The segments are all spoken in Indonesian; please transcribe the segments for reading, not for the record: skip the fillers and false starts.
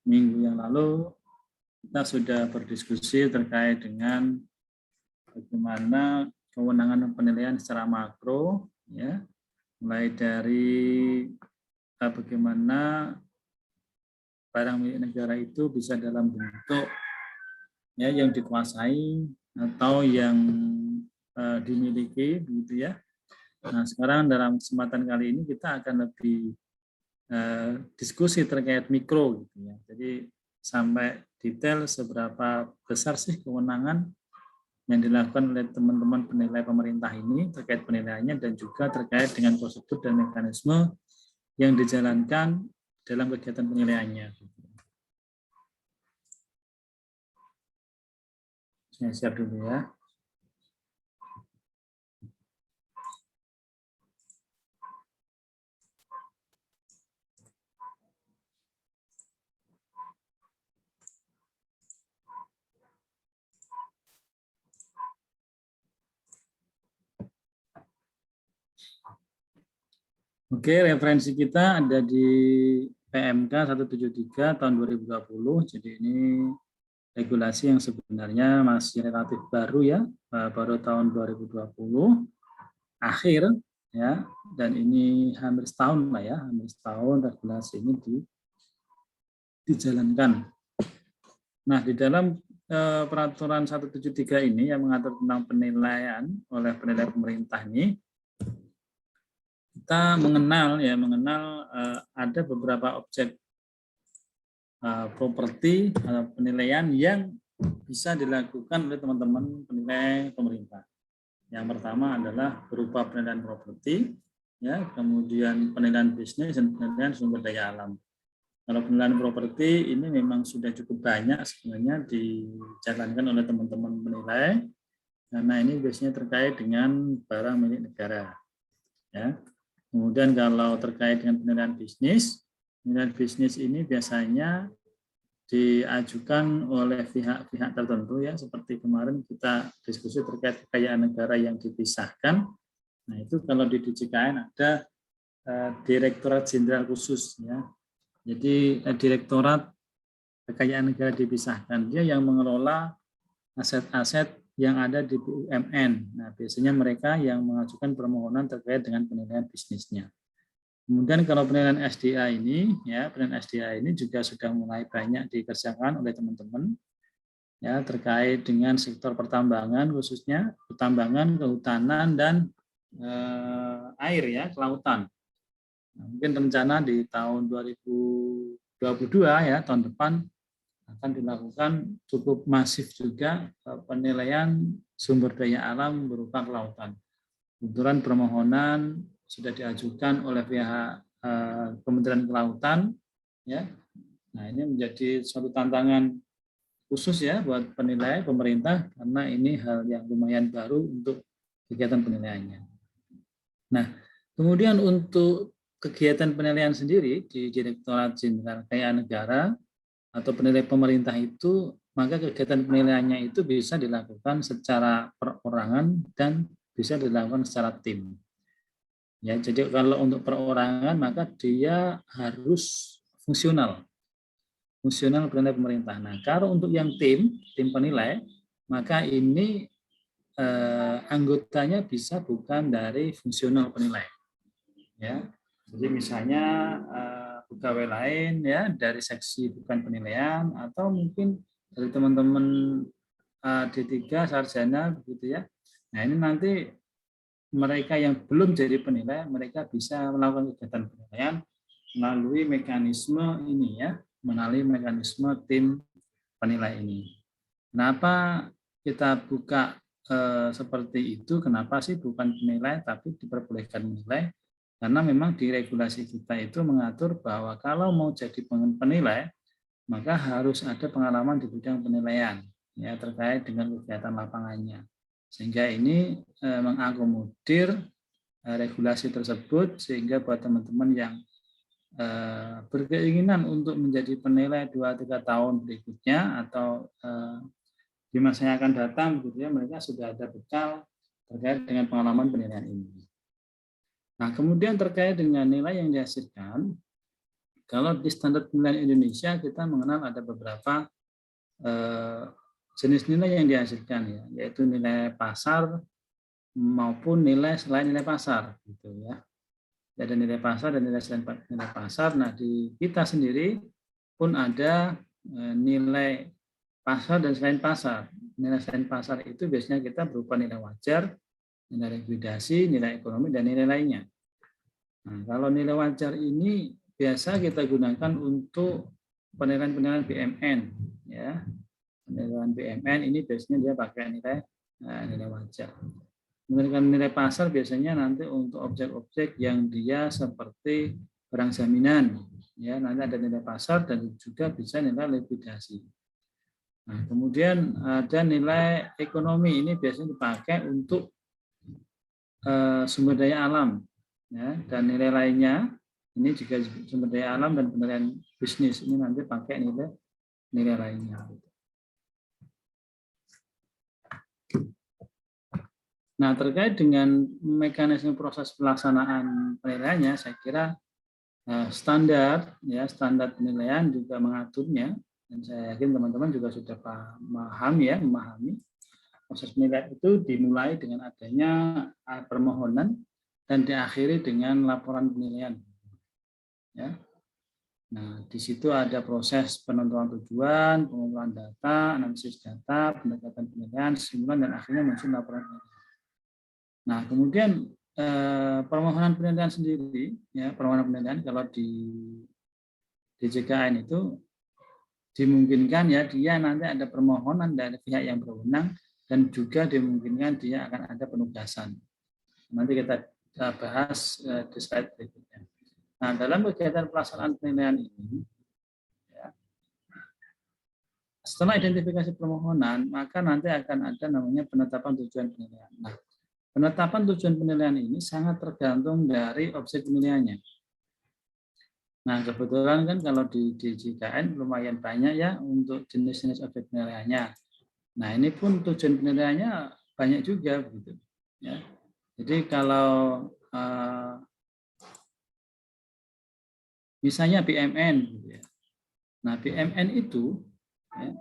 minggu yang lalu kita sudah berdiskusi terkait dengan bagaimana kewenangan penilaian secara makro, ya, mulai dari bagaimana barang milik negara itu bisa dalam bentuk ya yang dikuasai atau yang dimiliki, begitu ya. Nah, sekarang dalam kesempatan kali ini kita akan lebih diskusi terkait mikro, gitu ya. Jadi sampai detail seberapa besar sih kewenangan yang dilakukan oleh teman-teman penilai pemerintah ini terkait penilaiannya dan juga terkait dengan prosedur dan mekanisme yang dijalankan dalam kegiatan penilaiannya. Saya siap dulu ya. Oke, referensi kita ada di PMK 173 tahun 2020. Jadi ini regulasi yang sebenarnya masih relatif baru ya, baru tahun 2020 akhir ya, dan ini hampir setahun lah ya, hampir setahun regulasi ini dijalankan. Nah, di dalam peraturan 173 ini yang mengatur tentang penilaian oleh penilai pemerintah ini, kita mengenal ada beberapa objek properti atau penilaian yang bisa dilakukan oleh teman-teman penilai pemerintah. Yang pertama adalah berupa penilaian properti, ya, kemudian penilaian bisnis dan penilaian sumber daya alam. Kalau penilaian properti ini memang sudah cukup banyak sebenarnya dijalankan oleh teman-teman penilai, karena ini biasanya terkait dengan barang milik negara. Ya. Kemudian kalau terkait dengan penilaian bisnis ini biasanya diajukan oleh pihak-pihak tertentu ya, seperti kemarin kita diskusi terkait kekayaan negara yang dipisahkan. Nah, itu kalau di DJKN ada Direktorat Jenderal Khusus ya. Jadi Direktorat Kekayaan Negara dipisahkan, dia yang mengelola aset-aset yang ada di BUMN. Nah, biasanya mereka yang mengajukan permohonan terkait dengan penilaian bisnisnya. Kemudian kalau penilaian SDA ini, ya, penilaian SDA ini juga sudah mulai banyak dikerjakan oleh teman-teman, ya, terkait dengan sektor pertambangan khususnya, pertambangan, kehutanan dan air ya, kelautan. Nah, mungkin rencana di tahun 2022 ya, tahun depan akan dilakukan cukup masif juga penilaian sumber daya alam berupa kelautan. Kebetulan permohonan sudah diajukan oleh pihak Kementerian Kelautan, ya. Nah, ini menjadi suatu tantangan khusus ya buat penilai pemerintah karena ini hal yang lumayan baru untuk kegiatan penilaiannya. Nah, kemudian untuk kegiatan penilaian sendiri di Direktorat Jenderal Kekayaan Negara atau penilai pemerintah itu, maka kegiatan penilaiannya itu bisa dilakukan secara perorangan dan bisa dilakukan secara tim. Ya, jadi kalau untuk perorangan maka dia harus fungsional penilai pemerintah. Nah, kalau untuk yang tim penilai, maka ini anggotanya bisa bukan dari fungsional penilai. Ya, jadi misalnya pegawai lain ya dari seksi bukan penilaian atau mungkin dari teman-teman D3 sarjana begitu ya. Nah, ini nanti mereka yang belum jadi penilai mereka bisa melakukan kegiatan penilaian melalui mekanisme ini ya, melalui mekanisme tim penilai ini. Kenapa kita buka seperti itu? Kenapa sih bukan penilai tapi diperbolehkan menilai? Karena memang di regulasi kita itu mengatur bahwa kalau mau jadi penilai, maka harus ada pengalaman di bidang penilaian ya terkait dengan kegiatan lapangannya. Sehingga ini mengakomodir regulasi tersebut sehingga buat teman-teman yang berkeinginan untuk menjadi penilai 2-3 tahun berikutnya atau di masa yang akan datang gitu ya, mereka sudah ada bekal terkait dengan pengalaman penilaian ini. Nah, kemudian terkait dengan nilai yang dihasilkan, Kalau di standar penilaian Indonesia kita mengenal ada beberapa jenis nilai yang dihasilkan ya, yaitu nilai pasar maupun nilai selain nilai pasar gitu ya. Ada nilai pasar dan nilai selain nilai pasar. Nah, di kita sendiri pun ada nilai pasar dan selain pasar. Nilai selain pasar itu biasanya kita berupa nilai wajar, nilai likuidasi, nilai ekonomi, dan nilai lainnya. Nah, kalau nilai wajar ini biasa kita gunakan untuk penilaian BMN. Ya. Penilaian BMN ini biasanya dia pakai nilai wajar. Nilai pasar biasanya nanti untuk objek-objek yang dia seperti barang jaminan, ya nanti ada nilai pasar dan juga bisa nilai likuidasi. Nah, kemudian ada nilai ekonomi, ini biasanya dipakai untuk sumber daya alam, ya, dan nilai lainnya ini juga sumber daya alam dan penilaian bisnis ini nanti pakai nilai lainnya. Nah, terkait dengan mekanisme proses pelaksanaan penilaiannya, saya kira standar penilaian juga mengaturnya, dan saya yakin teman-teman juga sudah memahami proses penilaian itu dimulai dengan adanya permohonan dan diakhiri dengan laporan penilaian. Ya. Nah, di situ ada proses penentuan tujuan, pengumpulan data, analisis data, pendekatan penilaian, simpulan, dan akhirnya muncul laporan penilaian. Nah, kemudian permohonan penilaian sendiri, ya permohonan penilaian kalau di DJKN itu dimungkinkan ya dia nanti ada permohonan dari pihak yang berwenang dan juga dimungkinkan dia akan ada penugasan. Nanti kita bahas di slide berikutnya. Nah, dalam kegiatan pelaksanaan penilaian ini, ya, setelah identifikasi permohonan, maka nanti akan ada namanya penetapan tujuan penilaian. Nah, penetapan tujuan penilaian ini sangat tergantung dari objek penilaiannya. Nah, kebetulan kan kalau di DJKN lumayan banyak ya untuk jenis-jenis objek penilaiannya. Nah, ini pun tujuan penilaiannya banyak juga begitu. Ya. Jadi kalau misalnya BMN, gitu ya. Nah BMN itu ya,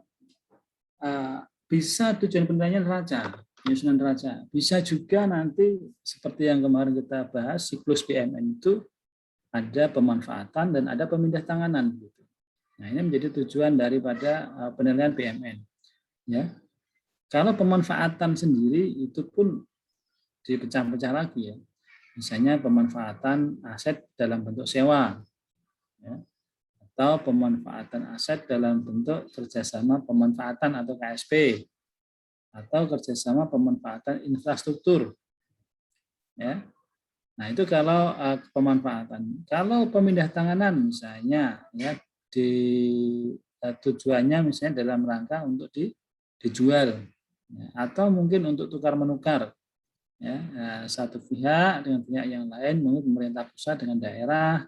bisa tujuan penilaiannya neraca. Penyusunan neraca. Bisa juga nanti seperti yang kemarin kita bahas, siklus BMN itu ada pemanfaatan dan ada pemindah tanganan. Nah, ini menjadi tujuan daripada penilaian BMN. Ya. Kalau pemanfaatan sendiri itu pun dipecah-pecah lagi ya. Misalnya pemanfaatan aset dalam bentuk sewa, ya. Atau pemanfaatan aset dalam bentuk kerjasama pemanfaatan atau KSP, atau kerjasama pemanfaatan infrastruktur, ya. Nah itu kalau pemanfaatan. Kalau pemindah tanganan misalnya, ya di tujuannya misalnya dalam rangka untuk dijual, ya, atau mungkin untuk tukar menukar, ya, satu pihak dengan pihak yang lain, mungkin pemerintah pusat dengan daerah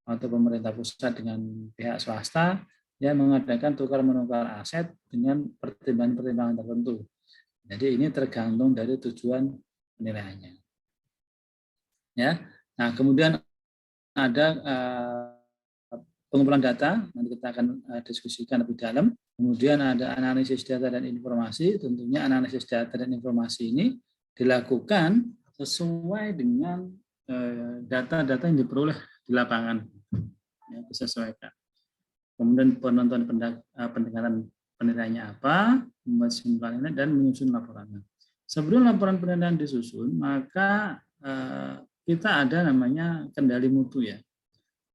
atau pemerintah pusat dengan pihak swasta, ya mengadakan tukar menukar aset dengan pertimbangan-pertimbangan tertentu. Jadi ini tergantung dari tujuan penilaiannya. Ya, nah kemudian ada pengumpulan data, nanti kita akan diskusikan lebih dalam. Kemudian ada analisis data dan informasi. Tentunya analisis data dan informasi ini dilakukan sesuai dengan data-data yang diperoleh di lapangan, ya, disesuaikan. Kemudian penonton pendekatan penilaiannya apa, membuat dan menyusun laporannya. Sebelum laporan penilaian disusun, maka kita ada namanya kendali mutu ya.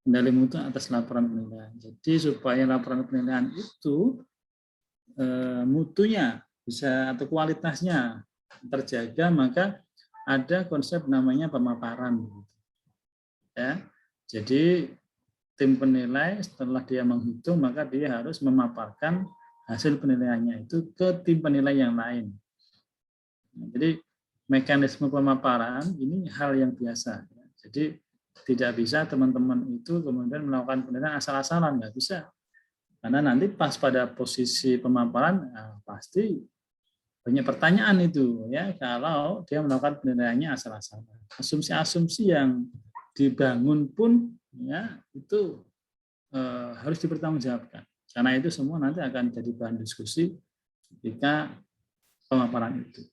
Kendali mutu atas laporan penilaian. Jadi supaya laporan penilaian itu mutunya bisa atau kualitasnya terjaga, maka ada konsep namanya pemaparan. Ya. Jadi tim penilai setelah dia menghitung, maka dia harus memaparkan hasil penilaiannya itu ke tim penilai yang lain. Jadi mekanisme pemaparan ini hal yang biasa. Jadi tidak bisa teman-teman itu kemudian melakukan penilaian asal-asalan, nggak bisa. Karena nanti pas pada posisi pemaparan pasti banyak pertanyaan itu ya kalau dia melakukan penilaiannya asal-asalan. Asumsi-asumsi yang dibangun pun ya itu harus dipertanggungjawabkan. Karena itu semua nanti akan jadi bahan diskusi ketika pemaparan itu.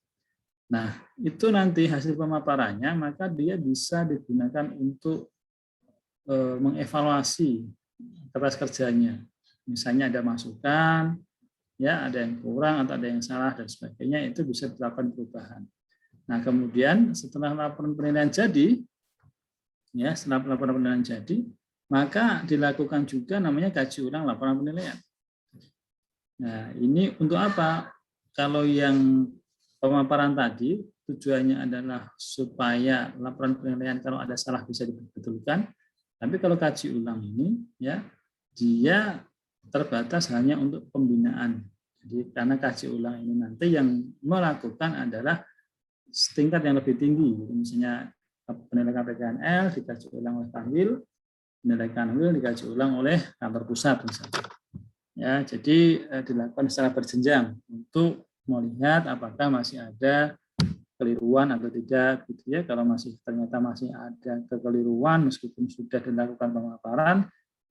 Nah, itu nanti hasil pemaparannya, maka dia bisa digunakan untuk mengevaluasi kertas kerjanya. Misalnya ada masukan, ya ada yang kurang atau ada yang salah dan sebagainya, itu bisa dilakukan perubahan. Nah, kemudian setelah laporan penilaian jadi, ya setelah laporan penilaian jadi, maka dilakukan juga namanya kaji ulang laporan penilaian. Nah, ini untuk apa? Kalau yang pemaparan tadi tujuannya adalah supaya laporan penilaian kalau ada salah bisa dibetulkan. Tapi kalau kaji ulang ini, ya dia terbatas hanya untuk pembinaan. Jadi karena kaji ulang ini nanti yang melakukan adalah tingkat yang lebih tinggi. Misalnya penilaian PKNL dikaji ulang oleh Kanwil, penilaian Kanwil dikaji ulang oleh kantor pusat misalnya. Ya, jadi dilakukan secara berjenjang untuk melihat apakah masih ada kekeliruan atau tidak, gitu ya. Kalau ternyata masih ada kekeliruan meskipun sudah dilakukan pemaparan,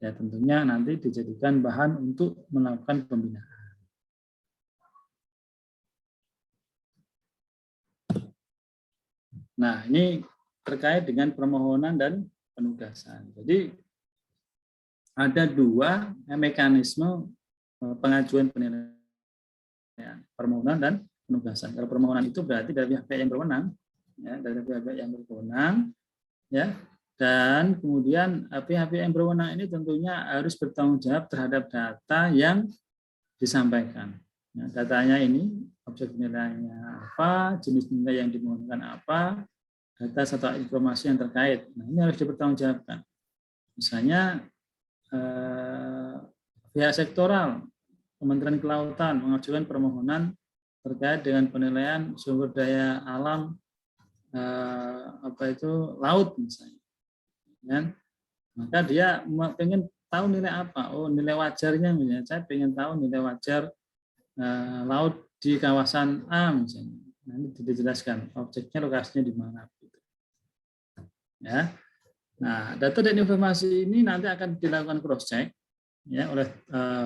ya tentunya nanti dijadikan bahan untuk melakukan pembinaan. Nah, ini terkait dengan permohonan dan penugasan. Jadi ada dua mekanisme pengajuan penilaian, permohonan dan penugasan. Kalau permohonan itu berarti dari pihak yang berwenang, ya, dari pihak yang berwenang, ya, dan kemudian pihak yang berwenang ini tentunya harus bertanggung jawab terhadap data yang disampaikan. Nah, datanya ini objek nilainya apa, jenis nilai yang dimohonkan apa, data atau informasi yang terkait. Nah, ini harus dipertanggungjawabkan. Misalnya pihak sektoral, Kementerian Kelautan mengajukan permohonan terkait dengan penilaian sumber daya alam laut misalnya. Ya. Maka dia pengen tahu nilai apa? Oh, nilai wajarnya misalnya. Saya pengen tahu nilai wajar laut di kawasan A misalnya. Nanti dijelaskan objeknya lokasinya di mana. Ya. Nah, data dan informasi ini nanti akan dilakukan cross check ya oleh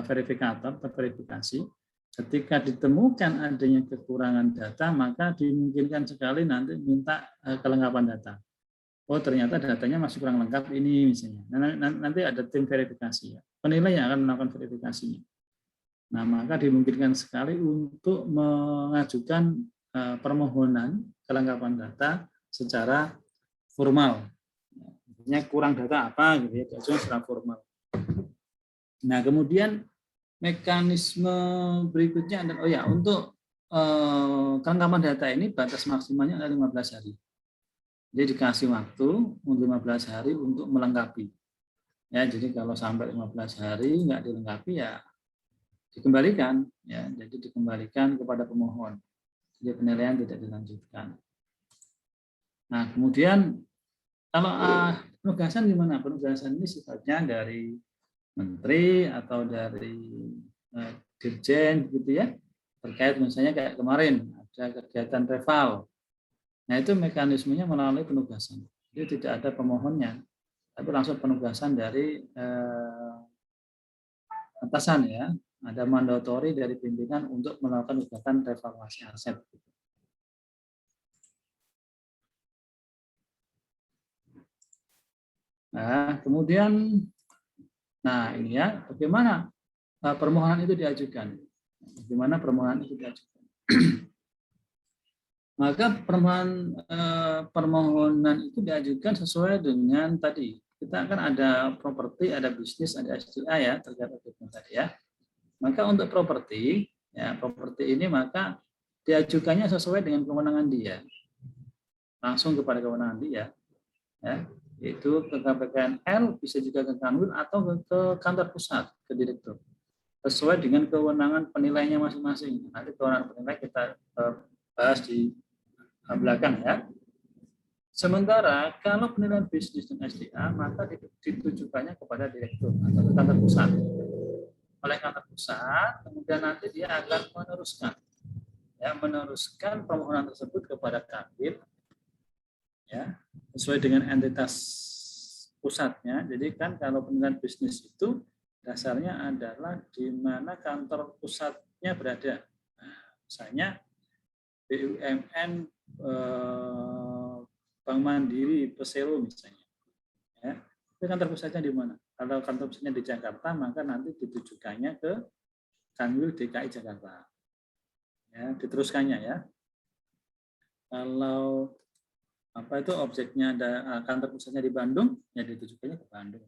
verifikator atau verifikasi. Ketika ditemukan adanya kekurangan data, maka dimungkinkan sekali nanti minta kelengkapan data. Oh, ternyata datanya masih kurang lengkap ini misalnya. Nanti ada tim verifikasi ya. Penilai yang akan melakukan verifikasinya. Nah, maka dimungkinkan sekali untuk mengajukan permohonan kelengkapan data secara formal. Kurang data apa gitu ya, diajukan secara formal. Nah, kemudian mekanisme berikutnya adalah untuk kelengkapan data ini batas maksimalnya adalah 15 hari. Jadi dikasih waktu untuk 15 hari untuk melengkapi. Ya, jadi kalau sampai 15 hari nggak dilengkapi ya dikembalikan ya, jadi dikembalikan kepada pemohon. Jadi penilaian tidak dilanjutkan. Nah, kemudian kalau penugasan gimana? Penugasan ini sifatnya dari menteri atau dari dirjen gitu ya, terkait misalnya kayak kemarin ada kegiatan reval. Nah, itu mekanismenya melalui penugasan. Jadi tidak ada pemohonnya, tapi langsung penugasan dari atasan ya. Ada mandatori dari pimpinan untuk melakukan kegiatan revaluasi aset. Nah, kemudian, ini ya, bagaimana permohonan itu diajukan? Bagaimana permohonan itu diajukan? Maka permohonan itu diajukan sesuai dengan tadi. Kita kan ada properti, ada bisnis, ada SDA ya, terkait objeknya tadi ya. Maka untuk properti, ya properti ini maka diajukannya sesuai dengan kewenangan dia. Langsung kepada kewenangan dia. Ya, yaitu ke KPKNL, bisa juga ke Kanwil atau ke kantor pusat, ke direktur. Sesuai dengan kewenangan penilainya masing-masing. Nanti kewenangan penilai kita bahas di belakang ya. Sementara kalau penilaian bisnis dan SDA, maka ditujukannya kepada direktur atau ke kantor pusat. Oleh kantor pusat, kemudian nanti dia akan meneruskan permohonan tersebut kepada Kanwil, ya, sesuai dengan entitas pusatnya. Jadi kan kalau penilaian bisnis itu dasarnya adalah di mana kantor pusatnya berada. Nah, misalnya BUMN, Bank Mandiri, Persero misalnya. Ya, itu kantor pusatnya di mana? Kalau kantor pusatnya di Jakarta, maka nanti ditujukannya ke Kanwil DKI Jakarta. Ya, diteruskannya ya. Kalau apa itu objeknya ada kantor pusatnya di Bandung, ya ditujukannya ke Bandung.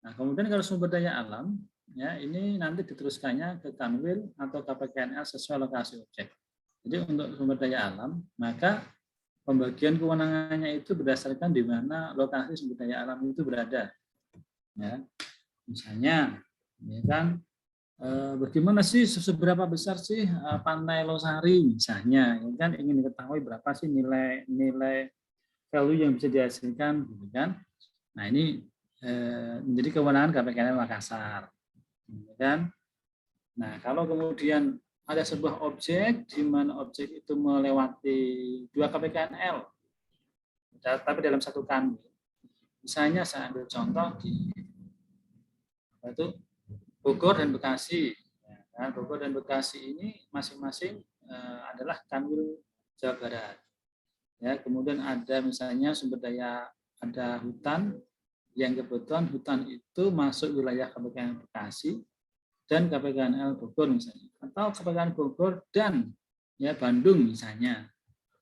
Nah, kemudian kalau sumber daya alam, ya ini nanti diteruskannya ke Kanwil atau KPKNL sesuai lokasi objek. Jadi untuk sumber daya alam, maka pembagian kewenangannya itu berdasarkan di mana lokasi sumber daya alam itu berada. Ya, misalnya, ya kan, bagaimana sih seberapa besar sih Pantai Losari misalnya, ya kan ingin diketahui berapa sih nilai value yang bisa dihasilkan, gitu kan? Nah ini menjadi kewenangan KPKNL Makassar, ya kan? Nah kalau kemudian ada sebuah objek di mana objek itu melewati 2 KPKNL, tapi dalam satu kanwil. Misalnya saya ambil contoh di itu Bogor dan Bekasi. Nah, Bogor dan Bekasi ini masing-masing adalah Kanwil Jawa Barat. Ya, kemudian ada misalnya sumber daya, ada hutan yang kebetulan hutan itu masuk wilayah KPKN Bekasi dan KPKNL Bogor misalnya, atau KPKN Bogor dan ya Bandung misalnya.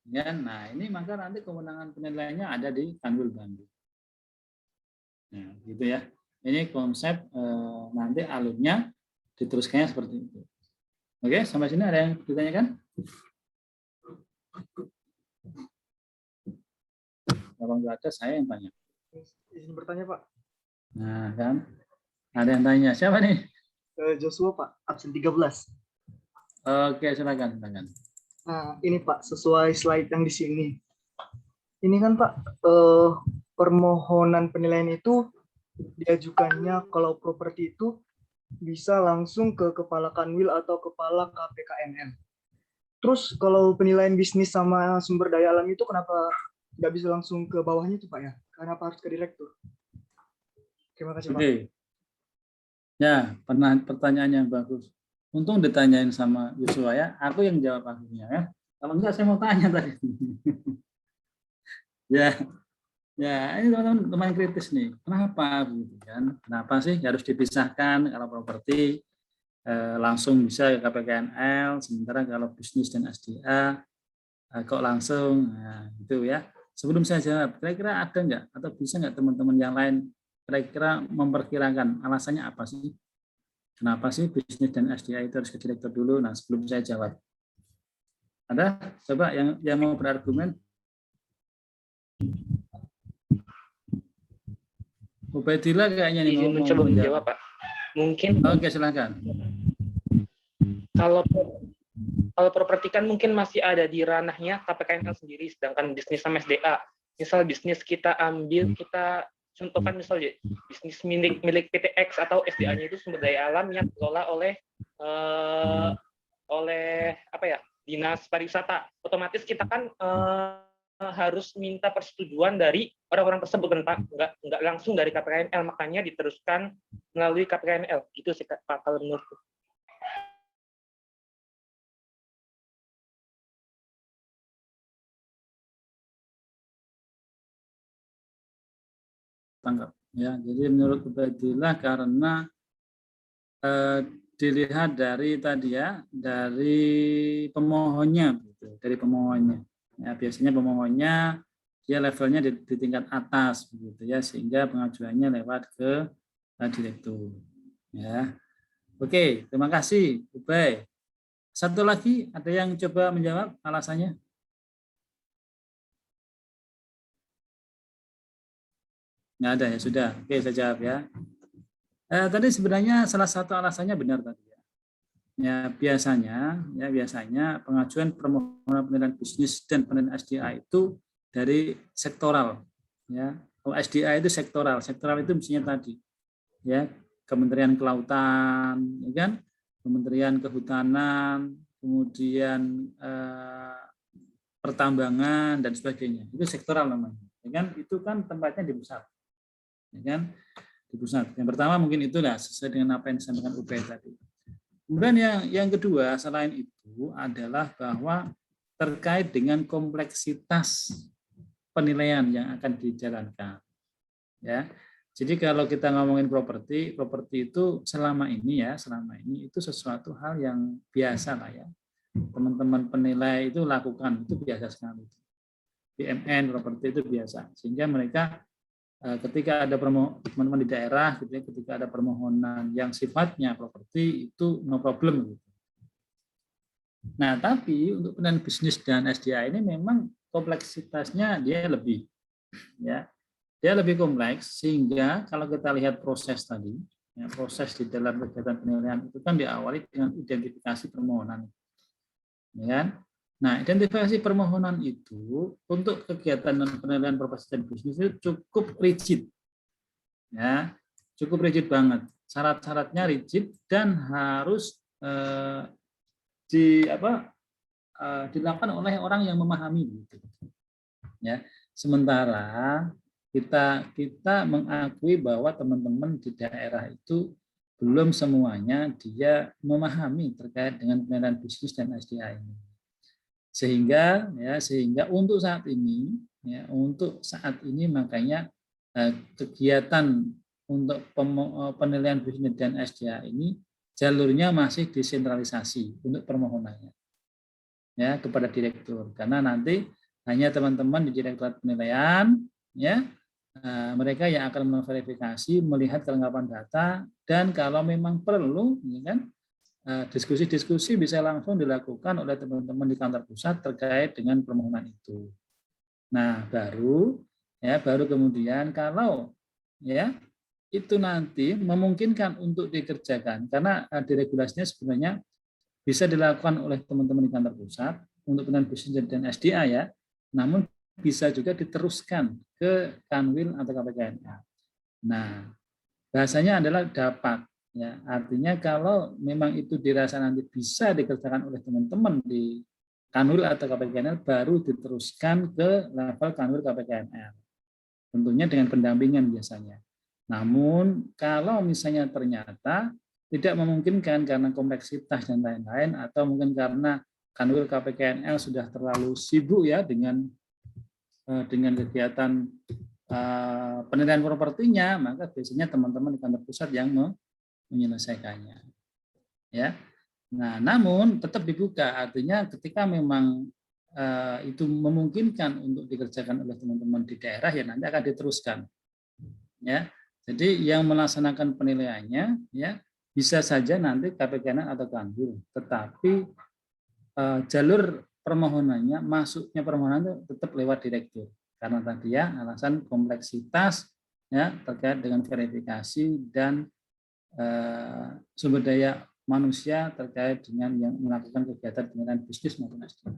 Ya, nah ini maka nanti kewenangan penilaiannya ada di Kanwil Bandung. Nah, gitu ya. Ini konsep nanti alurnya diteruskannya seperti itu. Oke, sampai sini ada yang ditanyakan? Kalau nggak ada, saya yang tanya. Izin bertanya, Pak. Nah, kan? Ada yang tanya. Siapa nih? Joshua, Pak. Absen 13. Oke, silakan. Nah, ini Pak, sesuai slide yang di sini. Ini kan Pak, permohonan penilaian itu diajukannya kalau properti itu bisa langsung ke kepala kanwil atau kepala KPKNL. Terus kalau penilaian bisnis sama sumber daya alam itu kenapa nggak bisa langsung ke bawahnya itu Pak ya? Kenapa harus ke direktur? Terima kasih Pak. Oke. Ya, pertanyaan yang bagus. Untung ditanyain sama Yusua ya. Aku yang jawab akhirnya ya. Kalau enggak saya mau tanya tadi. Ya, ya ini teman-teman kritis nih. Kenapa gitu kan? Kenapa sih harus dipisahkan kalau properti langsung bisa ke KPKNL, sementara kalau bisnis dan SDA kok langsung, nah, gitu ya. Sebelum saya jawab, kira-kira ada nggak atau bisa nggak teman-teman yang lain kira-kira memperkirakan alasannya apa sih? Kenapa sih bisnis dan SDA itu harus ke direktur dulu? Nah, sebelum saya jawab, ada? Coba yang mau berargumen. Ubaidillah kayaknya nih Izin mencoba menjawab, Pak. Mungkin. Oke, silakan. Kalau properti kan mungkin masih ada di ranahnya KPKNL sendiri, sedangkan bisnis sama SDA. Misal bisnis kita ambil, kita contohkan misalnya bisnis milik PTX atau SDA-nya itu sumber daya alam yang dikelola oleh apa ya, dinas pariwisata. Otomatis kita kan harus minta persetujuan dari orang-orang tersebut, nggak langsung dari KPKNL, makanya diteruskan melalui KPKNL. Itu sih Pak kalau menurutku. Tangkap ya. Jadi menurut Ubaidillah karena dilihat dari tadi ya, dari pemohonnya gitu, dari pemohonnya. Ya, biasanya pemohonnya dia levelnya di tingkat atas begitu ya, sehingga pengajuannya lewat ke direktur ya. Oke, terima kasih Ubay. Satu lagi ada yang coba menjawab alasannya? Nggak ada ya, sudah. Oke, saya jawab ya. Tadi sebenarnya salah satu alasannya benar tadi ya. Biasanya pengajuan permohonan penilaian bisnis dan penilaian SDA itu dari sektoral ya. Kalau SDA itu sektoral itu misalnya tadi ya, Kementerian Kelautan, ya kan? Kementerian Kehutanan, kemudian pertambangan dan sebagainya. Itu sektoral namanya. Ya kan? Itu kan tempatnya di pusat. ya kan, di pusat. Yang pertama mungkin itulah sesuai dengan apa yang disampaikan UP tadi. Kemudian yang kedua selain itu adalah bahwa terkait dengan kompleksitas penilaian yang akan dijalankan. Ya, jadi kalau kita ngomongin properti itu selama ini itu sesuatu hal yang biasa lah ya. Teman-teman penilai itu lakukan, itu biasa sekali. PMN properti itu biasa, sehingga mereka ketika ada teman-teman di daerah, gitu ya, ketika ada permohonan yang sifatnya properti itu no problem. Gitu. Nah, tapi untuk penilaian bisnis dan SDA ini memang kompleksitasnya dia lebih, ya. Dia lebih kompleks sehingga kalau kita lihat proses tadi, ya, proses di dalam kegiatan penilaian itu kan diawali dengan identifikasi permohonan, ya kan? Nah, identifikasi permohonan itu untuk kegiatan penilaian properti dan bisnis itu cukup rigid, ya, cukup rigid banget. Syarat-syaratnya rigid dan harus dilakukan oleh orang yang memahami, gitu. Ya, sementara kita mengakui bahwa teman-teman di daerah itu belum semuanya dia memahami terkait dengan penilaian bisnis dan SDA ini. Sehingga untuk saat ini makanya kegiatan untuk penilaian bisnis dan SDA ini jalurnya masih desentralisasi untuk permohonannya, ya, kepada direktur, karena nanti hanya teman-teman di direktorat penilaian, ya, mereka yang akan memverifikasi, melihat kelengkapan data, dan kalau memang perlu, ya kan, diskusi-diskusi bisa langsung dilakukan oleh teman-teman di kantor pusat terkait dengan permohonan itu. Nah, baru kemudian kalau ya itu nanti memungkinkan untuk dikerjakan, karena di regulasinya sebenarnya bisa dilakukan oleh teman-teman di kantor pusat untuk penilaian bisnis dan SDA, ya, namun bisa juga diteruskan ke Kanwil atau KPKNL. Nah, bahasanya adalah dapat, ya, artinya kalau memang itu dirasa nanti bisa dikerjakan oleh teman-teman di Kanwil atau KPKNL, baru diteruskan ke level Kanwil KPKNL, tentunya dengan pendampingan biasanya. Namun kalau misalnya ternyata tidak memungkinkan karena kompleksitas dan lain-lain, atau mungkin karena Kanwil KPKNL sudah terlalu sibuk, ya, dengan kegiatan penilaian propertinya, maka biasanya teman-teman di kantor pusat yang menyelesaikannya, ya. Nah, namun tetap dibuka, artinya ketika memang itu memungkinkan untuk dikerjakan oleh teman-teman di daerah, ya nanti akan diteruskan, ya. Jadi yang melaksanakan penilaiannya, ya, bisa saja nanti KPKNL atau Kanwil, tetapi jalur permohonannya, masuknya permohonan itu tetap lewat direktur, karena tadi, ya, alasan kompleksitas, ya, terkait dengan verifikasi dan sumber daya manusia terkait dengan yang melakukan kegiatan penilaian bisnis maupun SDA.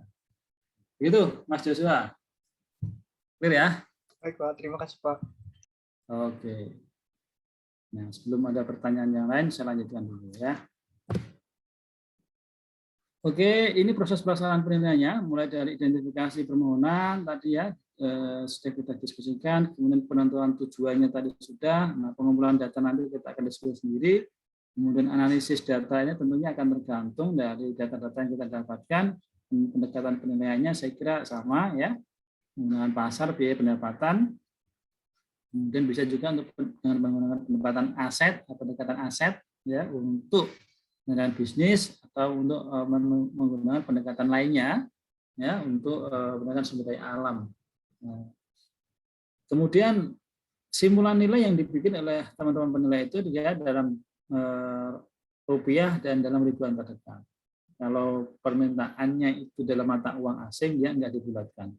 Begitu, Mas Joshua. Clear, ya? Baik, Pak. Terima kasih, Pak. Oke. Nah, sebelum ada pertanyaan yang lain, saya lanjutkan dulu, ya. Oke, ini proses pelaksanaan penilaiannya, mulai dari identifikasi permohonan tadi, ya, sudah kita diskusikan, kemudian penentuan tujuannya tadi sudah, nah, pengumpulan data nanti kita akan diskusi sendiri, kemudian analisis datanya tentunya akan tergantung dari data-data yang kita dapatkan, pendekatan penilaiannya saya kira sama, ya, menggunakan pasar, biaya pendapatan, kemudian bisa juga untuk dengan menggunakan pendekatan aset atau pendekatan aset, ya, untuk penilaian bisnis, atau untuk menggunakan pendekatan lainnya, ya, untuk menggunakan sumber daya alam. Nah, kemudian simulan nilai yang dibikin oleh teman-teman penilai itu dia dalam rupiah dan dalam ribuan terdekat. Kalau permintaannya itu dalam mata uang asing, dia enggak dibulatkan.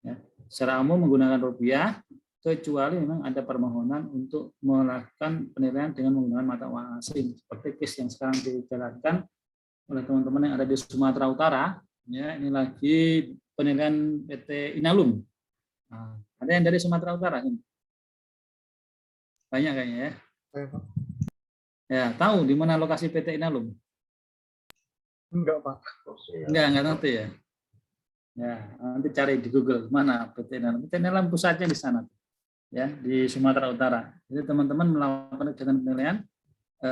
Ya. Secara umum menggunakan rupiah, kecuali memang ada permohonan untuk melakukan penilaian dengan menggunakan mata uang asing, seperti case yang sekarang dijalankan oleh teman-teman yang ada di Sumatera Utara, ya, ini lagi penilaian PT Inalum. Nah, ada yang dari Sumatera Utara ini? Banyak kayaknya, ya. Ya, tahu di mana lokasi PT Inalum? Enggak, Pak. Enggak nanti, ya. Ya, nanti cari di Google mana PT Inalum. PT Inalum pusatnya di sana. ya di Sumatera Utara. Jadi teman-teman melakukan kegiatan penilaian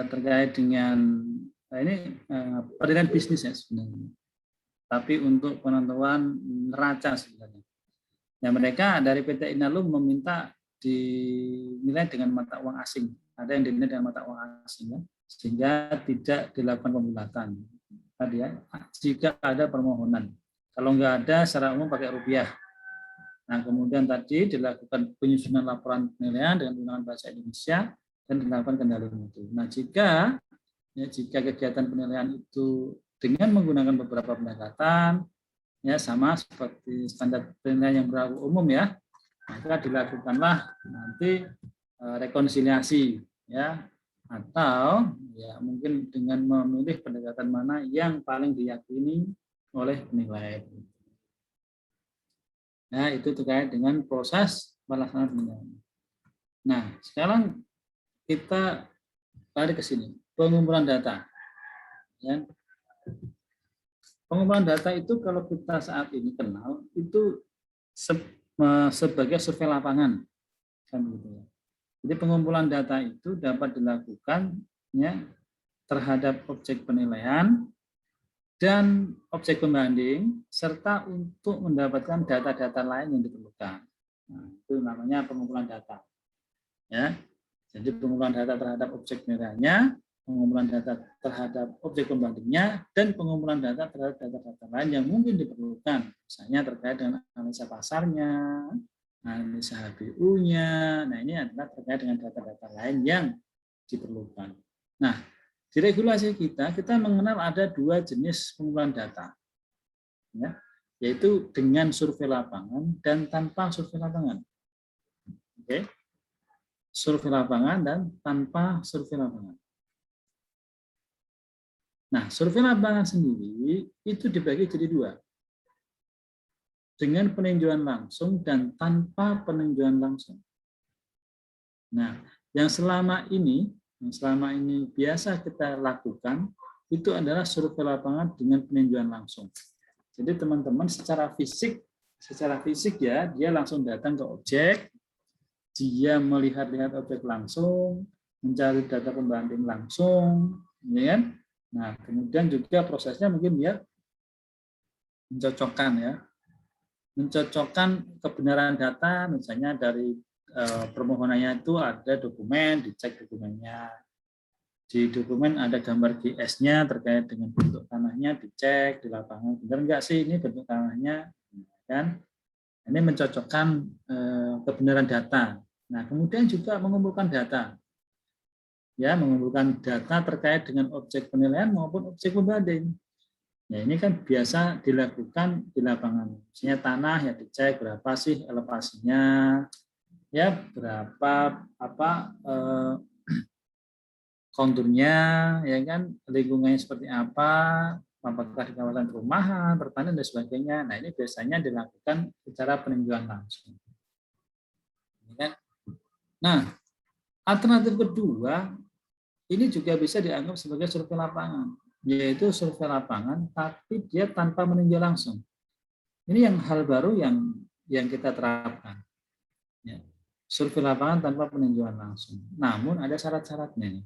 terkait dengan ini penilaian bisnis ya sebenarnya. Tapi untuk penentuan neraca sebenarnya. Ya mereka dari PT Inalum meminta dinilai dengan mata uang asing. Ada yang dinilai dengan mata uang asing ya, sehingga tidak dilakukan pembulatan. Tadi ya, jika ada permohonan. Kalau nggak ada, secara umum pakai rupiah. Nah, kemudian tadi dilakukan penyusunan laporan penilaian dengan menggunakan bahasa Indonesia dan dilakukan kendali mutu. Nah, jika kegiatan penilaian itu dengan menggunakan beberapa pendekatan, ya sama seperti standar penilaian yang berlaku umum ya, maka dilakukanlah nanti rekonsiliasi ya, atau ya mungkin dengan memilih pendekatan mana yang paling diyakini oleh penilai. Nah, itu terkait dengan proses pelaksanaan penilaian. Nah, sekarang kita tarik ke sini, pengumpulan data. Ya. Pengumpulan data itu kalau kita saat ini kenal itu sebagai survei lapangan, kan gitu ya. Jadi pengumpulan data itu dapat dilakukan ya terhadap objek penilaian dan objek pembanding serta untuk mendapatkan data-data lain yang diperlukan. Nah, itu namanya pengumpulan data. Ya. Jadi pengumpulan data terhadap objek penilaiannya, pengumpulan data terhadap objek pembandingnya, dan pengumpulan data terhadap data-data lain yang mungkin diperlukan, misalnya terkait dengan analisa pasarnya, analisa HBU-nya. Nah, ini adalah terkait dengan data-data lain yang diperlukan. Nah, di regulasi kita mengenal ada dua jenis pengumpulan data, ya, yaitu dengan survei lapangan dan tanpa survei lapangan. Oke, survei lapangan dan tanpa survei lapangan. Nah, survei lapangan sendiri itu dibagi jadi dua. Dengan peninjauan langsung dan tanpa peninjauan langsung. Nah, yang selama ini biasa kita lakukan itu adalah survei lapangan dengan peninjauan langsung. Jadi teman-teman secara fisik ya, dia langsung datang ke objek, dia melihat-lihat objek langsung, mencari data pembanding langsung, ya kan? Nah, kemudian juga prosesnya mungkin dia mencocokkan kebenaran data, misalnya dari permohonannya itu ada dokumen, dicek dokumennya. Di dokumen ada gambar GS-nya terkait dengan bentuk tanahnya, dicek di lapangan, benar enggak sih ini bentuk tanahnya, kan? Ini mencocokkan kebenaran data. Nah, kemudian juga mengumpulkan data. Ya, mengumpulkan data terkait dengan objek penilaian maupun objek pembanding. Ya, ini kan biasa dilakukan di lapangan. Misalnya tanah ya dicek berapa sih elevasinya, ya berapa konturnya, ya kan, lingkungannya seperti apa, apakah di kawasan perumahan, pertanian dan sebagainya. Nah, ini biasanya dilakukan secara peninjauan langsung. Ya kan? Nah, alternatif kedua ini juga bisa dianggap sebagai survei lapangan, yaitu survei lapangan tapi dia tanpa meninjau langsung. Ini yang hal baru yang kita terapkan. Ya. Survei lapangan tanpa peninjauan langsung. Namun ada syarat-syaratnya.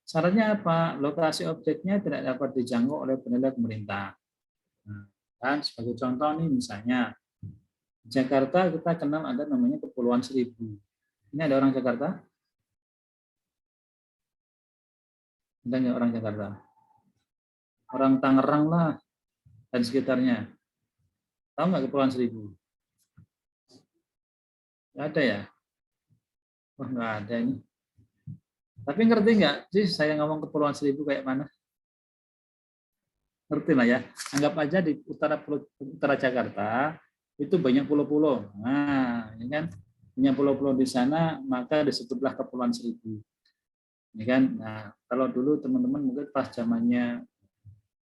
Syaratnya apa? Lokasi objeknya tidak dapat dijangkau oleh penilai pemerintah. Nah, dan sebagai contoh nih misalnya Jakarta kita kenal ada namanya Kepulauan Seribu. Ini ada orang Jakarta? Ada nggak orang Jakarta? Orang Tangerang lah dan sekitarnya. Tahu nggak Kepulauan Seribu? Nggak ada ya? Wah, nggak ada ini. Tapi ngerti nggak sih saya ngomong Kepulauan Seribu kayak mana? Ngerti lah ya. Anggap aja di utara Jakarta itu banyak pulau-pulau. Nah, ini kan punya pulau-pulau di sana, maka disebutlah Kepulauan Seribu. Ini kan. Nah, kalau dulu teman-teman mungkin pas zamannya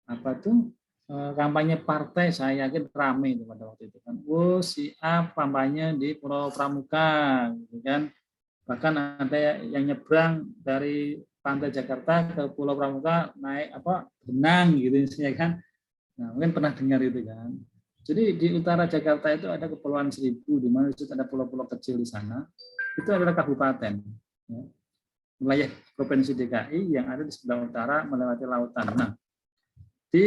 apa tuh kampanye partai, saya yakin ramai itu pada waktu itu kan. Oh, si A kampanye di Pulau Pramuka, gitu kan. Bahkan ada yang nyebrang dari pantai Jakarta ke Pulau Pramuka naik benang gitu ya kan. Nah, mungkin pernah dengar itu kan. Jadi di utara Jakarta itu ada Kepulauan Seribu, di mana itu ada pulau-pulau kecil di sana. itu adalah kabupaten. Ya. Wilayah Provinsi DKI yang ada di sebelah utara melewati lautan. Nah, di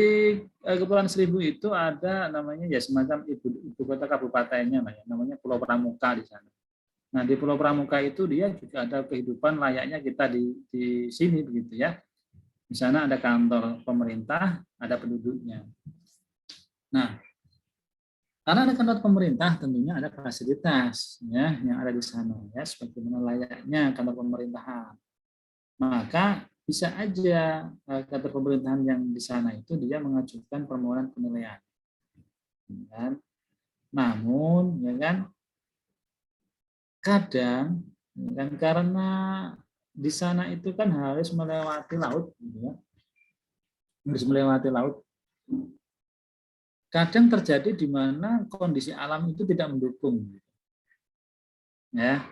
Kepulauan Seribu itu ada namanya ya semacam ibu kota kabupatennya, namanya Pulau Pramuka di sana. Nah, di Pulau Pramuka itu dia juga ada kehidupan layaknya kita di sini begitu ya. Di sana ada kantor pemerintah, ada penduduknya. Nah, karena ada kantor pemerintah, tentunya ada fasilitas ya yang ada di sana ya, sebagaimana layaknya kantor pemerintahan. Maka bisa aja kantor pemerintahan yang di sana itu dia mengajukan permohonan penilaian. Dan, namun, ya kan, kadang dan karena di sana itu kan harus melewati laut, gitu ya. Harus melewati laut. Kadang terjadi di mana kondisi alam itu tidak mendukung, ya,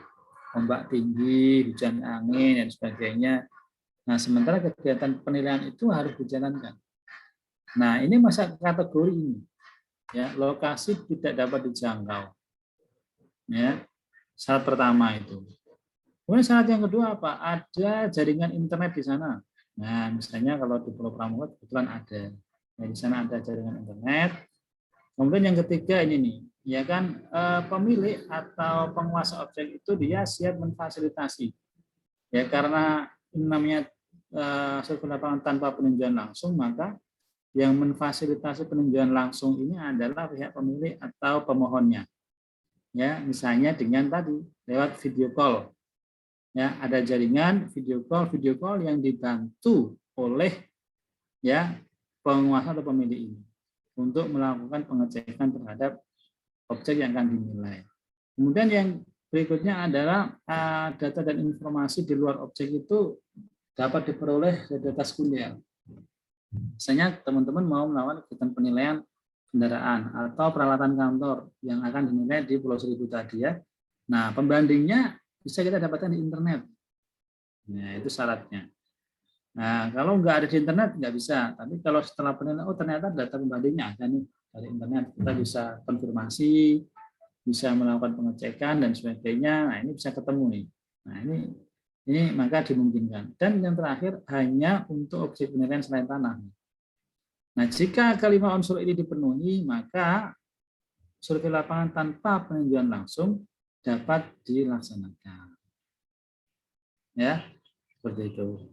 ombak tinggi, hujan angin dan sebagainya. Nah, sementara kegiatan penilaian itu harus dijalankan. Nah, ini masa kategori ini, ya, lokasi tidak dapat dijangkau, ya. Syarat pertama itu. Kemudian syarat yang kedua apa? Ada jaringan internet di sana. Nah, misalnya kalau di Pulau Pramuka kebetulan ada. Nah, di sana ada jaringan internet. Kemudian yang ketiga ini nih, ya kan, pemilik atau penguasa objek itu dia siap memfasilitasi. Ya, karena ini namanya survei lapangan tanpa peninjauan langsung, maka yang memfasilitasi peninjauan langsung ini adalah pihak pemilik atau pemohonnya. Ya, misalnya dengan tadi lewat video call. Ya, ada jaringan video call yang dibantu oleh ya penguasa atau pemilik ini untuk melakukan pengecekan terhadap objek yang akan dinilai. Kemudian yang berikutnya adalah data dan informasi di luar objek itu dapat diperoleh dari data sekunder. Misalnya teman-teman mau melakukan kegiatan penilaian kendaraan atau peralatan kantor yang akan dinilai di Pulau Seribu tadi ya. Nah, pembandingnya bisa kita dapatkan di internet. Nah, itu syaratnya. Nah, kalau nggak ada di internet nggak bisa. Tapi kalau setelah penilaian, oh ternyata data pembandingnya ada nih dari internet, kita bisa konfirmasi, bisa melakukan pengecekan dan sebagainya. Nah, ini bisa ketemu nih. Nah, ini maka dimungkinkan. Dan yang terakhir hanya untuk objek penilaian selain tanah. Nah, jika kelima unsur ini dipenuhi, maka survei lapangan tanpa peninjauan langsung dapat dilaksanakan. Ya, seperti itu.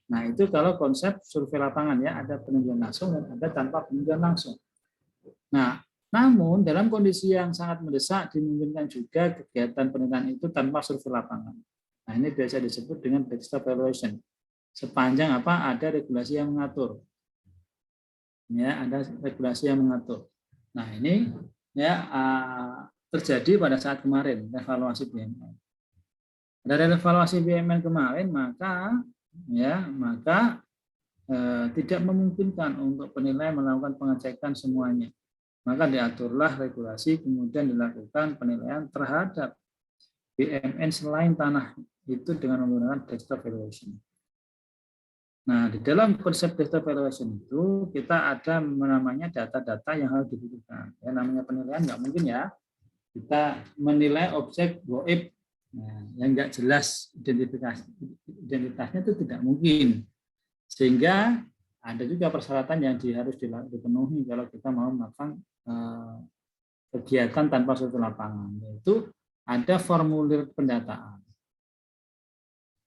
Nah, itu kalau konsep survei lapangan ya, ada peninjauan langsung dan ada tanpa peninjauan langsung. Nah, namun dalam kondisi yang sangat mendesak dimungkinkan juga kegiatan penilaian itu tanpa survei lapangan. Nah, ini biasa disebut dengan backstop evaluation. Sepanjang apa ada regulasi yang mengatur. Ya, ada regulasi yang mengatur. Nah, ini ya terjadi pada saat kemarin evaluasi BMN. Dari evaluasi BMN kemarin maka tidak memungkinkan untuk penilai melakukan pengecekan semuanya. Maka diaturlah regulasi kemudian dilakukan penilaian terhadap BMN selain tanah itu dengan menggunakan desktop evaluation. Nah, di dalam konsep desktop evaluation itu kita ada namanya data-data yang harus dibutuhkan. Ya, namanya penilaian nggak mungkin ya kita menilai objek gaib yang nggak jelas identitasnya itu tidak mungkin. Sehingga ada juga persyaratan yang harus dipenuhi kalau kita mau melakukan kegiatan tanpa survei lapangan, yaitu ada formulir pendataan.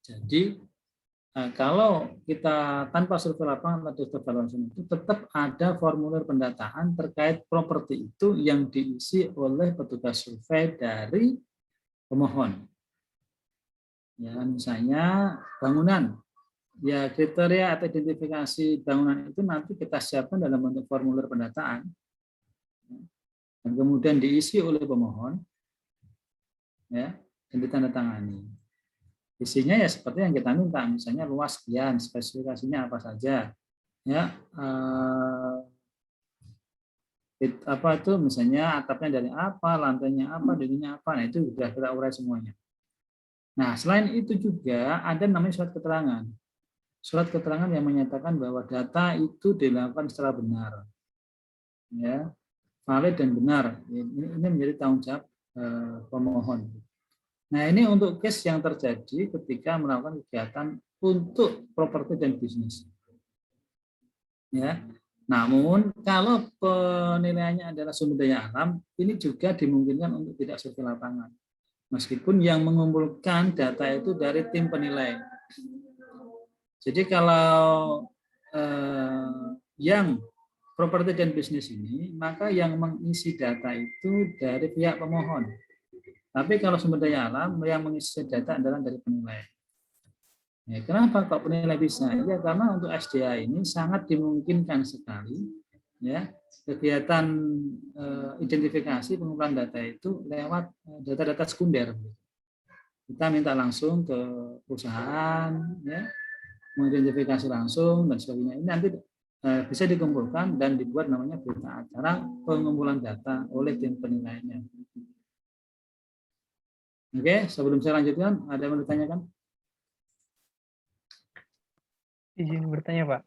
Jadi kalau kita tanpa survei lapangan atau evaluasi itu tetap ada formulir pendataan terkait properti itu yang diisi oleh petugas survei dari pemohon. Ya, misalnya bangunan. Ya, kriteria atau identifikasi bangunan itu nanti kita siapkan dalam bentuk formulir pendataan dan kemudian diisi oleh pemohon ya, dan ditandatangani. Isinya ya seperti yang kita minta, misalnya luas sekian, spesifikasinya apa saja, ya, apa itu misalnya atapnya dari apa, lantainya apa, dindingnya apa, nah itu sudah kita urai semuanya. Nah, selain itu juga ada namanya surat keterangan. Surat keterangan yang menyatakan bahwa data itu dilakukan secara benar, ya, valid dan benar. Ini menjadi tanggung jawab pemohon. Nah, ini untuk case yang terjadi ketika melakukan kegiatan untuk properti dan bisnis. Ya. Namun kalau penilaiannya adalah sumber daya alam, ini juga dimungkinkan untuk tidak survei lapangan. Meskipun yang mengumpulkan data itu dari tim penilai. Jadi kalau yang properti dan bisnis ini, maka yang mengisi data itu dari pihak pemohon. Tapi kalau sumber daya alam, yang mengisi data adalah dari penilai. Ya, kenapa kok penilai bisa? Ya karena untuk SDA ini sangat dimungkinkan sekali ya kegiatan identifikasi pengumpulan data itu lewat data-data sekunder. Kita minta langsung ke perusahaan ya, mengidentifikasi langsung dan sebagainya. Ini nanti bisa dikumpulkan dan dibuat namanya berita acara pengumpulan data oleh tim penilainya. Oke, sebelum saya lanjutkan, ada yang mau ditanyakan? Izin bertanya, Pak.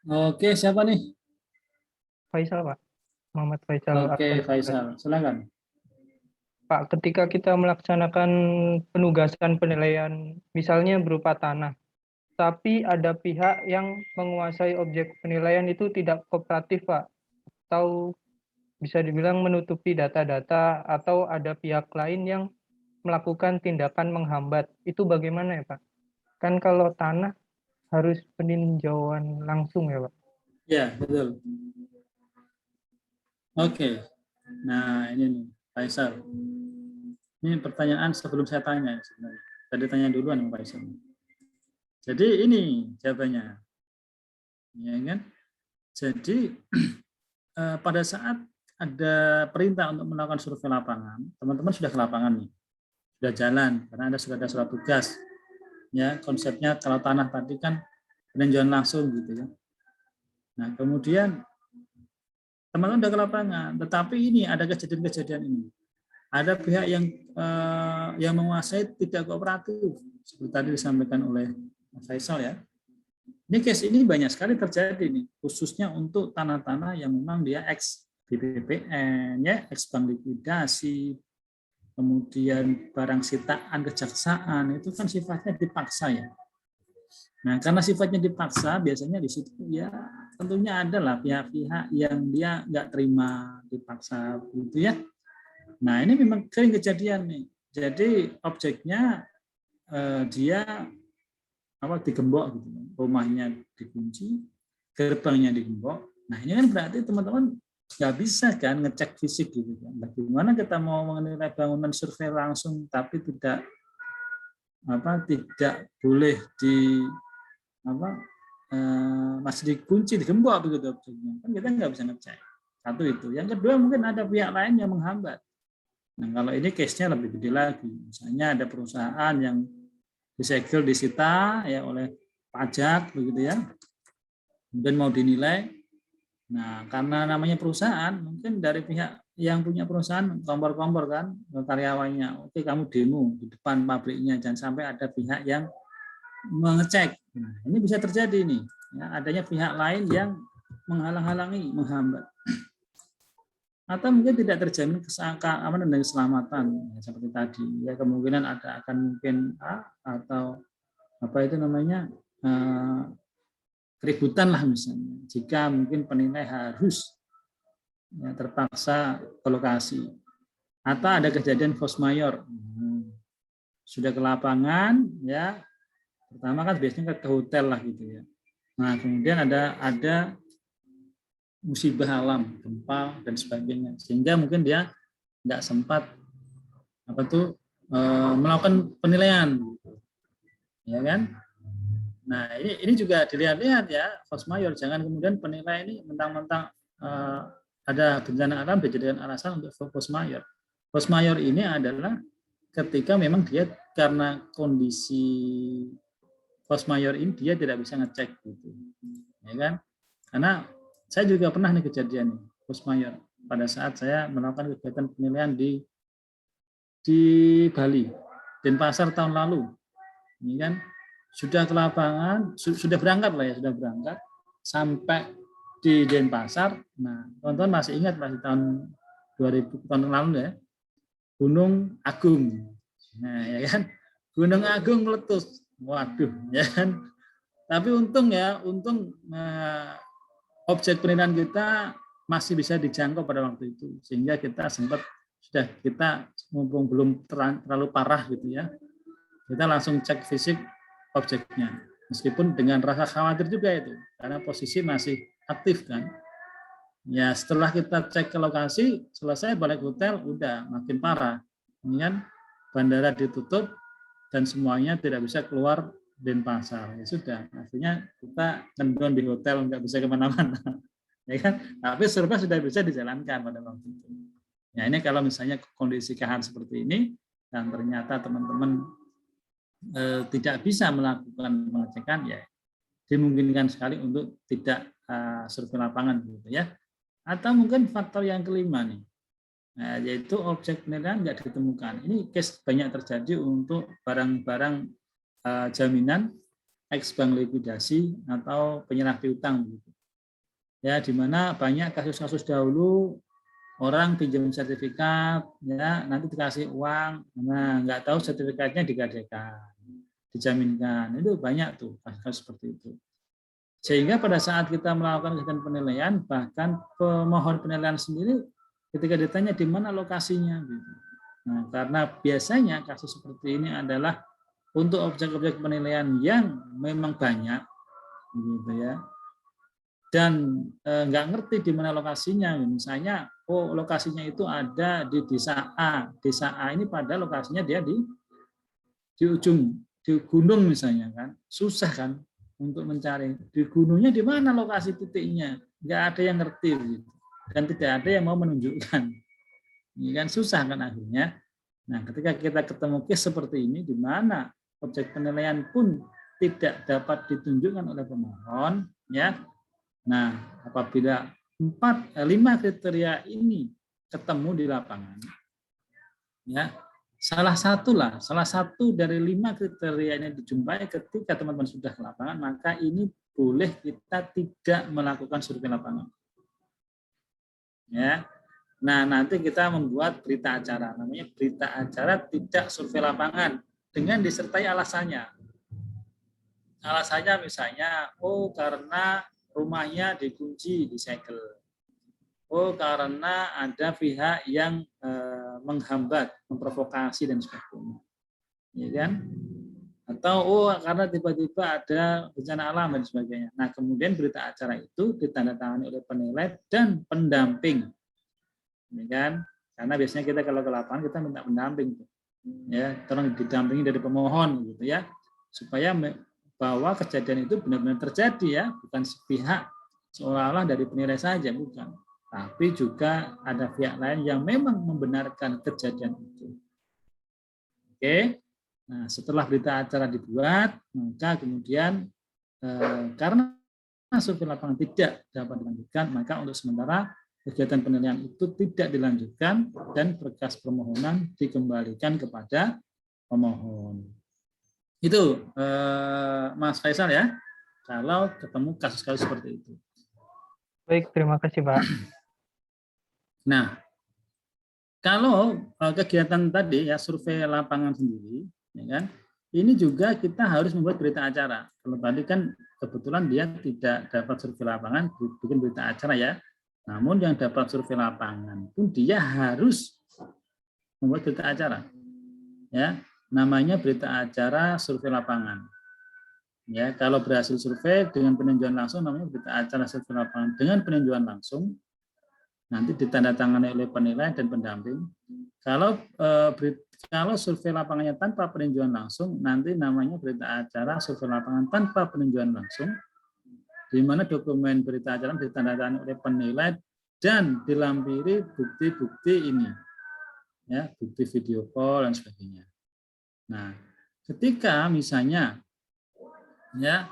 Oke, siapa nih? Faisal, Pak. Muhammad Faisal. Oke, Faisal, silakan. Pak, ketika kita melaksanakan penugasan penilaian, misalnya berupa tanah, tapi ada pihak yang menguasai objek penilaian itu tidak kooperatif, Pak, atau bisa dibilang menutupi data-data, atau ada pihak lain yang melakukan tindakan menghambat, itu bagaimana ya, Pak? Kan kalau tanah harus peninjauan langsung ya, Pak? Ya, betul. Oke, nah ini nih, Faisal. Ini pertanyaan sebelum saya tanya sebenarnya. Tadi tanya duluan Pak Faisal. Jadi ini jawabannya, ya kan? Jadi pada saat ada perintah untuk melakukan survei lapangan, teman-teman sudah ke lapangan nih, sudah jalan karena sudah ada surat tugas. Ya, konsepnya kalau tanah tadi kan peninjauan langsung gitu ya. Nah, kemudian teman-teman sudah ke lapangan, tetapi ini ada kejadian-kejadian ini. Ada pihak yang menguasai tidak kooperatif, seperti tadi disampaikan oleh Faisal ya. Ini case ini banyak sekali terjadi nih, khususnya untuk tanah-tanah yang memang dia ex BPPN, ya, ex bank likuidasi, kemudian barang sitaan kejaksaan itu kan sifatnya dipaksa ya. Nah, karena sifatnya dipaksa, biasanya di situ ya tentunya adalah pihak-pihak yang dia nggak terima dipaksa gitu ya. Nah, ini memang sering kejadian nih. Jadi objeknya dia digembok gitu, rumahnya dikunci, gerbangnya digembok. Nah, ini kan berarti teman-teman nggak bisa kan ngecek fisik gitu kan. Bagaimana kita mau menilai bangunan survei langsung tapi tidak boleh masih dikunci, digembok begitu objeknya. Kan kita nggak bisa ngecek. Satu itu. Yang kedua mungkin ada pihak lain yang menghambat. Nah, kalau ini case-nya lebih gede lagi. Misalnya ada perusahaan yang disegel, disita ya oleh pajak begitu ya. Kemudian mau dinilai. Nah, karena namanya perusahaan, mungkin dari pihak yang punya perusahaan kompor-kompor kan karyawannya. Oke, kamu demo di depan pabriknya, jangan sampai ada pihak yang mengecek. Nah, ini bisa terjadi nih. Ya, adanya pihak lain yang menghalang-halangi, menghambat. Atau mungkin tidak terjamin keamanan dan keselamatan ya, seperti tadi ya, kemungkinan akan mungkin atau keributan lah misalnya jika mungkin penilai harus ya, terpaksa ke lokasi atau ada kejadian force majeure sudah ke lapangan ya, pertama kan biasanya ke hotel lah gitu ya. Nah, kemudian ada musibah alam, gempa dan sebagainya, sehingga mungkin dia nggak sempat melakukan penilaian, ya kan? Nah, ini juga dilihat-lihat ya, force majeure. Jangan kemudian penilai ini mentang-mentang ada bencana alam dijadikan alasan untuk force majeure. Force majeure ini adalah ketika memang dia karena kondisi force majeure ini dia tidak bisa ngecek gitu, ya kan? Karena saya juga pernah nih kejadian force majeure pada saat saya melakukan kegiatan penilaian di Bali, Denpasar tahun lalu. Ini kan sudah ke lapangan, sudah berangkat lah ya, sudah berangkat sampai di Denpasar. Nah, teman-teman masih ingat masih tahun 2000 tahun lalu ya. Gunung Agung. Nah, ya kan? Gunung Agung meletus. Waduh, ya kan? Tapi untung objek penelitian kita masih bisa dijangkau pada waktu itu, sehingga kita mumpung belum terlalu parah gitu ya, kita langsung cek fisik objeknya, meskipun dengan rasa khawatir juga itu, karena posisi masih aktif kan. Ya setelah kita cek ke lokasi, selesai balik hotel, udah makin parah. Ini kan bandara ditutup dan semuanya tidak bisa keluar Denpasar. Ya sudah, akhirnya kita ngendon di hotel, nggak bisa kemana-mana. Ya kan? Tapi survei sudah bisa dijalankan pada waktu itu. Ya ini kalau misalnya kondisi keadaan seperti ini, dan ternyata teman-teman tidak bisa melakukan pengecekan, ya dimungkinkan sekali untuk tidak survei lapangan gitu ya. Atau mungkin faktor yang kelima nih, yaitu objek penilaian nggak ditemukan. Ini case banyak terjadi untuk barang-barang jaminan, ex bank likuidasi atau penyerah piutang begitu. Ya, di mana banyak kasus-kasus dahulu orang pinjam sertifikat, ya nanti dikasih uang, nah nggak tahu sertifikatnya digadekan, dijaminkan. Itu banyak tuh kasus seperti itu. Sehingga pada saat kita melakukan kegiatan penilaian, bahkan pemohon penilaian sendiri ketika ditanya di mana lokasinya, gitu. Nah, karena biasanya kasus seperti ini adalah untuk objek-objek penilaian yang memang banyak, gitu ya, dan nggak ngerti di mana lokasinya. Misalnya, lokasinya itu ada di desa A. Desa A ini pada lokasinya dia di ujung di gunung misalnya kan, susah kan untuk mencari di gunungnya di mana lokasi titiknya, nggak ada yang ngerti gitu. Dan tidak ada yang mau menunjukkan. Ini kan susah kan akhirnya. Nah, ketika kita ketemu case seperti ini di mana objek penilaian pun tidak dapat ditunjukkan oleh pemohon, ya. Nah, apabila 5 kriteria ini ketemu di lapangan, ya, salah satu dari 5 kriteria ini dijumpai ketika teman-teman sudah ke lapangan, maka ini boleh kita tidak melakukan survei lapangan. Ya. Nah, nanti kita membuat berita acara, namanya berita acara tidak survei lapangan dengan disertai alasannya. Alasannya misalnya, karena rumahnya dikunci, disegel. Karena ada pihak yang menghambat, memprovokasi dan sebagainya. Ya kan? Atau karena tiba-tiba ada bencana alam dan sebagainya. Nah, kemudian berita acara itu ditandatangani oleh penilai dan pendamping. Ya kan? Karena biasanya kita kalau ke lapangan kita minta pendamping. Ya, tolong didampingi dari pemohon gitu ya. Supaya bahwa kejadian itu benar-benar terjadi ya, bukan sepihak seolah-olah dari penilai saja, bukan. Tapi juga ada pihak lain yang memang membenarkan kejadian itu. Oke, nah setelah berita acara dibuat, maka kemudian karena survei lapangan tidak dapat dilanjutkan, maka untuk sementara kegiatan penilaian itu tidak dilanjutkan dan berkas permohonan dikembalikan kepada pemohon. Itu Mas Faisal ya, kalau ketemu kasus-kasus seperti itu. Baik, terima kasih Pak. Nah, kalau kegiatan tadi ya survei lapangan sendiri, ya kan, ini juga kita harus membuat berita acara. Kalau tadi kan kebetulan dia tidak dapat survei lapangan, bikin berita acara ya. Namun yang dapat survei lapangan pun dia harus membuat berita acara, ya. Namanya berita acara survei lapangan. Ya, kalau berhasil survei dengan peninjauan langsung namanya berita acara survei lapangan dengan peninjauan langsung, nanti ditandatangani oleh penilai dan pendamping. Kalau survei lapangannya tanpa peninjauan langsung, nanti namanya berita acara survei lapangan tanpa peninjauan langsung, di mana dokumen berita acara ditandatangani oleh penilai dan dilampiri bukti-bukti ini, ya, bukti video call dan sebagainya. Nah, ketika misalnya ya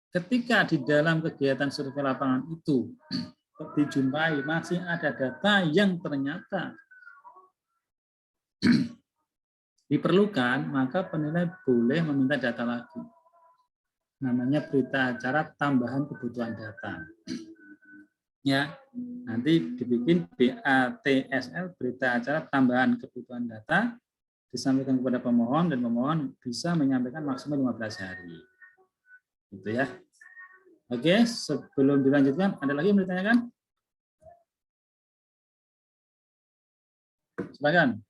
ketika di dalam kegiatan survei lapangan itu dijumpai masih ada data yang ternyata diperlukan, maka penilai boleh meminta data lagi. Namanya berita acara tambahan kebutuhan data. Ya. Nanti dibikin BATSL, berita acara tambahan kebutuhan data, disampaikan kepada pemohon, dan pemohon bisa menyampaikan maksimal 15 hari. Gitu ya. Oke, sebelum dilanjutkan, ada lagi yang mau ditanyakan? Silakan.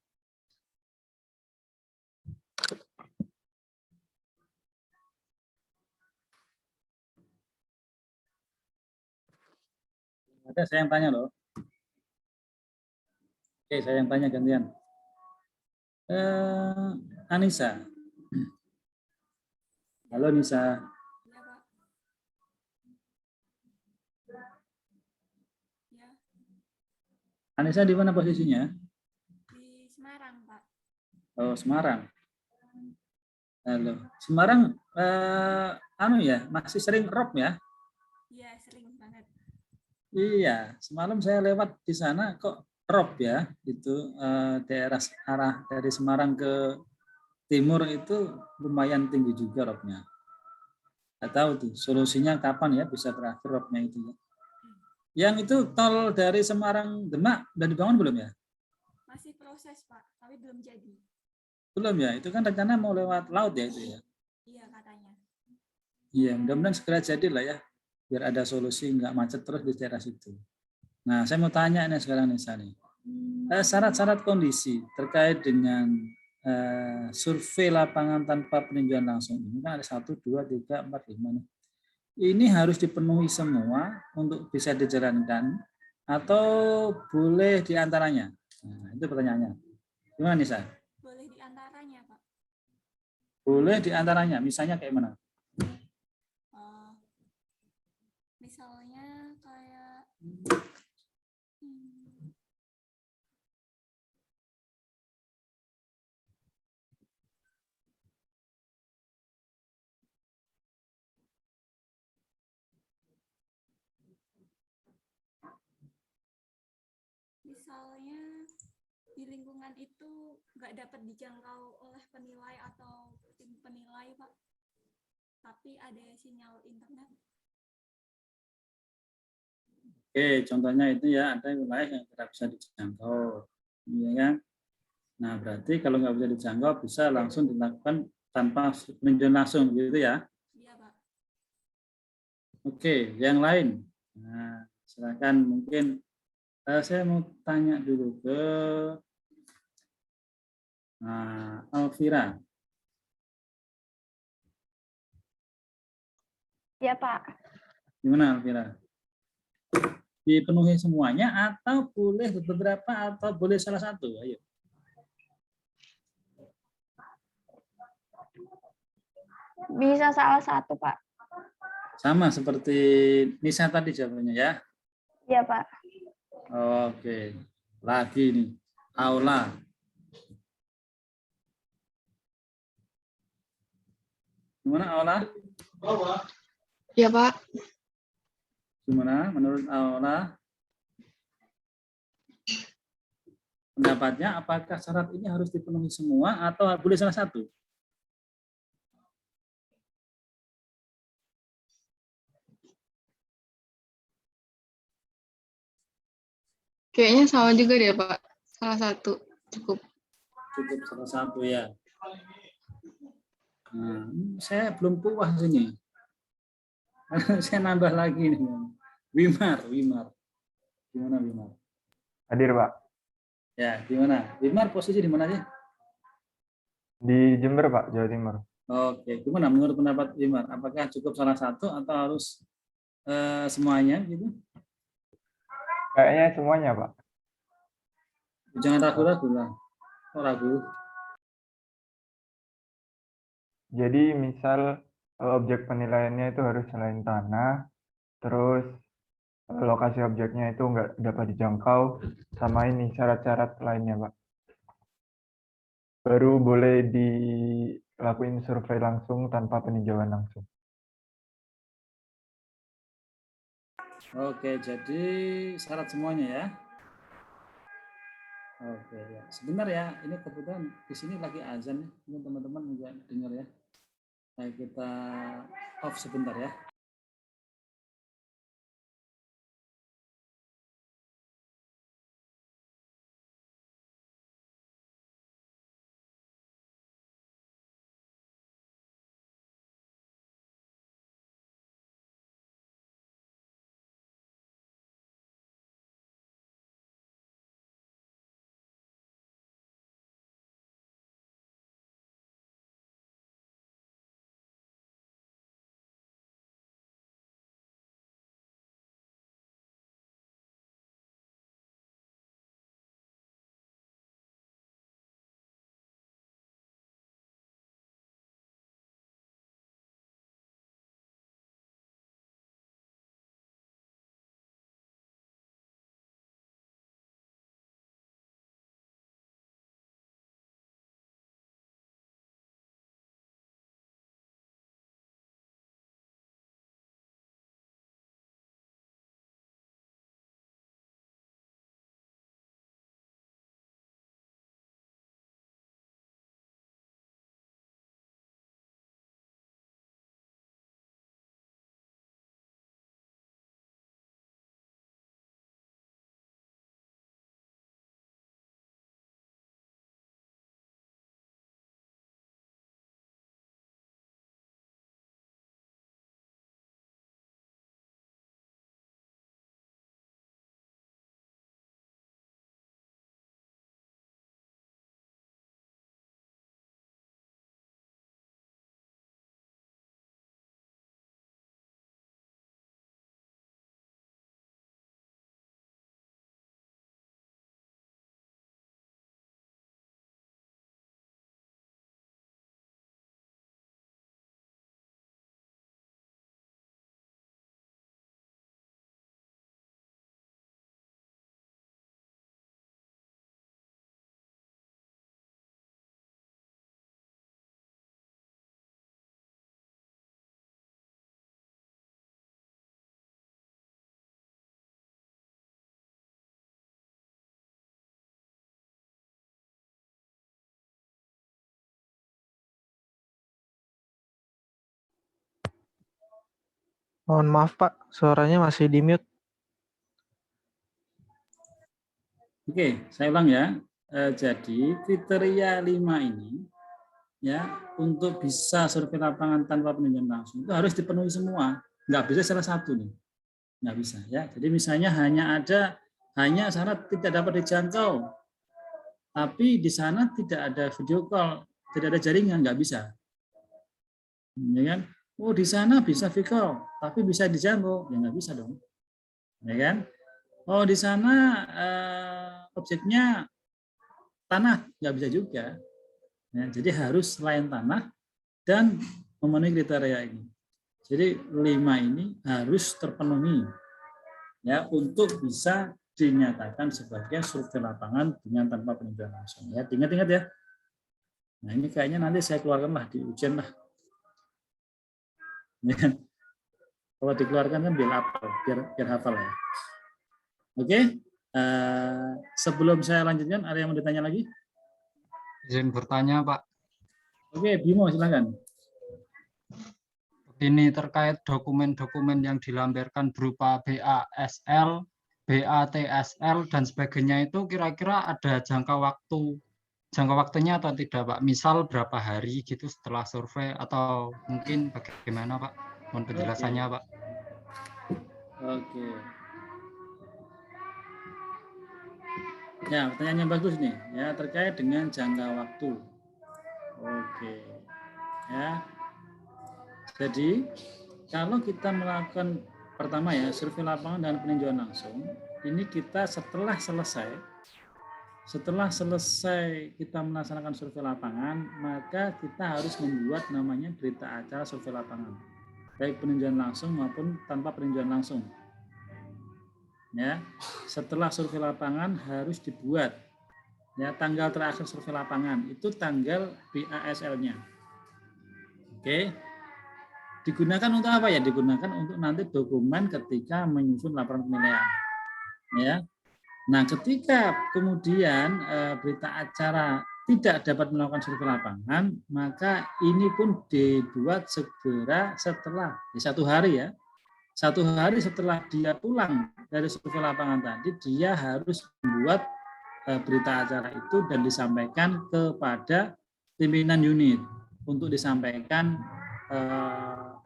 Ada saya yang tanya loh. Oke, saya yang tanya gantian. Anissa. Halo Nisa. Ya, Pak. Ya, Anissa di mana posisinya? di Semarang, Pak. Oh, Semarang. Halo. Semarang ya, masih sering rob ya? Iya, sering banget. Iya, semalam saya lewat di sana kok rob ya, itu daerah arah dari Semarang ke timur itu lumayan tinggi juga robnya. Nggak tahu tuh solusinya kapan ya bisa berakhir robnya itu ya. Yang itu tol dari Semarang Demak udah dibangun belum ya? Masih proses, Pak, tapi belum jadi. Belum ya, itu kan rencana mau lewat laut ya itu ya. Iya, katanya. Iya, mudah-mudahan segera jadi lah ya, biar ada solusi nggak macet terus di daerah situ. Nah, saya mau tanya nih sekarang Nisa nih, syarat-syarat kondisi terkait dengan survei lapangan tanpa peninjauan langsung ini kan ada 1, 2, 3, 4, 5 nih. Ini harus dipenuhi semua untuk bisa dijalankan atau boleh diantaranya? Nah, itu pertanyaannya. Gimana Nisa? Boleh di antaranya, Pak. Boleh diantaranya, misalnya kayak mana? Eh, misalnya kayak hmm, misalnya di lingkungan itu nggak dapat dijangkau oleh penilai atau tim penilai, Pak. Tapi ada sinyal internet. Oke, contohnya itu ya ada wilayah yang tidak bisa dijangkau, ya kan? Nah, berarti kalau nggak bisa dijangkau bisa langsung dilakukan tanpa peninjauan langsung, gitu ya? Iya, Pak. Oke, yang lain. Nah, silakan mungkin saya mau tanya dulu ke Alvira. Ya, Pak. Gimana Alvira? Dipenuhi semuanya atau boleh beberapa atau boleh salah satu? Ayo. Bisa salah satu, Pak. Sama seperti Nisa tadi jawabannya ya. Ya, Pak. Oke. Lagi nih. Aula. Gimana Aula? Ya, Pak. Gimana menurut Aula? Pendapatnya apakah syarat ini harus dipenuhi semua atau boleh salah satu? Kayaknya sama juga deh, Pak. Salah satu cukup. Cukup salah satu ya. Nah, saya belum puas ini. Saya nambah lagi nih. Wimar. Gimana Wimar? Hadir, Pak. Ya, gimana? Wimar posisi di mana sih? Di Jember, Pak, Jawa Timur. Oke, gimana menurut pendapat Wimar? Apakah cukup salah satu atau harus semuanya gitu? Kayaknya semuanya, Pak. Jangan ragu-ragu lah. Oh, ragu. Jadi misal objek penilaiannya itu harus selain tanah, terus lokasi objeknya itu nggak dapat dijangkau, sama ini syarat-syarat lainnya, Pak. Baru boleh dilakuin survei langsung tanpa peninjauan langsung. Oke, jadi syarat semuanya ya. Oke, ya. Sebentar ya, ini kebetulan di sini lagi azan nih. Ini teman-teman juga dengar ya. Nah, kita off sebentar ya. Mohon maaf Pak, suaranya masih di mute. Oke, saya ulang ya. Jadi kriteria 5 ini ya untuk bisa survei lapangan tanpa peninjauan langsung itu harus dipenuhi semua. Nggak bisa salah satu nih. Nggak bisa ya. Jadi misalnya hanya syarat tidak dapat dijangkau, tapi di sana tidak ada video call, tidak ada jaringan, nggak bisa. Ya kan? Oh di sana bisa video call, tapi bisa dijangkau, ya nggak bisa dong. Ya kan? Oh di sana objeknya tanah, nggak bisa juga. Ya, jadi harus selain tanah dan memenuhi kriteria ini. Jadi 5 ini harus terpenuhi ya untuk bisa dinyatakan sebagai survei lapangan dengan tanpa peninjauan langsung. Ya, ingat-ingat ya. Nah ini kayaknya nanti saya keluarkan lah di ujian lah. Ya. Kalau dikeluarkan kan biar hafal ya. Oke. Sebelum saya lanjutkan, ada yang mau ditanya lagi? Izin bertanya, Pak. Oke, Bimo silakan. Ini terkait dokumen-dokumen yang dilampirkan berupa BASL, BATSL, dan sebagainya itu kira-kira ada jangka waktunya atau tidak, Pak? Misal berapa hari gitu setelah survei atau mungkin bagaimana, Pak? Mohon penjelasannya, Pak. Oke. Ya, pertanyaannya bagus nih, ya terkait dengan jangka waktu. Oke. Ya. Jadi, kalau kita melakukan pertama ya, survei lapangan dan peninjauan langsung, ini kita setelah selesai kita melaksanakan survei lapangan, maka kita harus membuat namanya berita acara survei lapangan, baik peninjauan langsung maupun tanpa peninjauan langsung. Ya, setelah survei lapangan harus dibuat. Ya, tanggal terakhir survei lapangan itu tanggal BASL-nya. Oke. Digunakan untuk apa ya? Digunakan untuk nanti dokumen ketika menyusun laporan penilaian. Ya. Nah, ketika kemudian berita acara tidak dapat melakukan survei lapangan, maka ini pun dibuat segera setelah 1 hari ya. 1 hari setelah dia pulang dari survei lapangan tadi, dia harus membuat berita acara itu dan disampaikan kepada pimpinan unit untuk disampaikan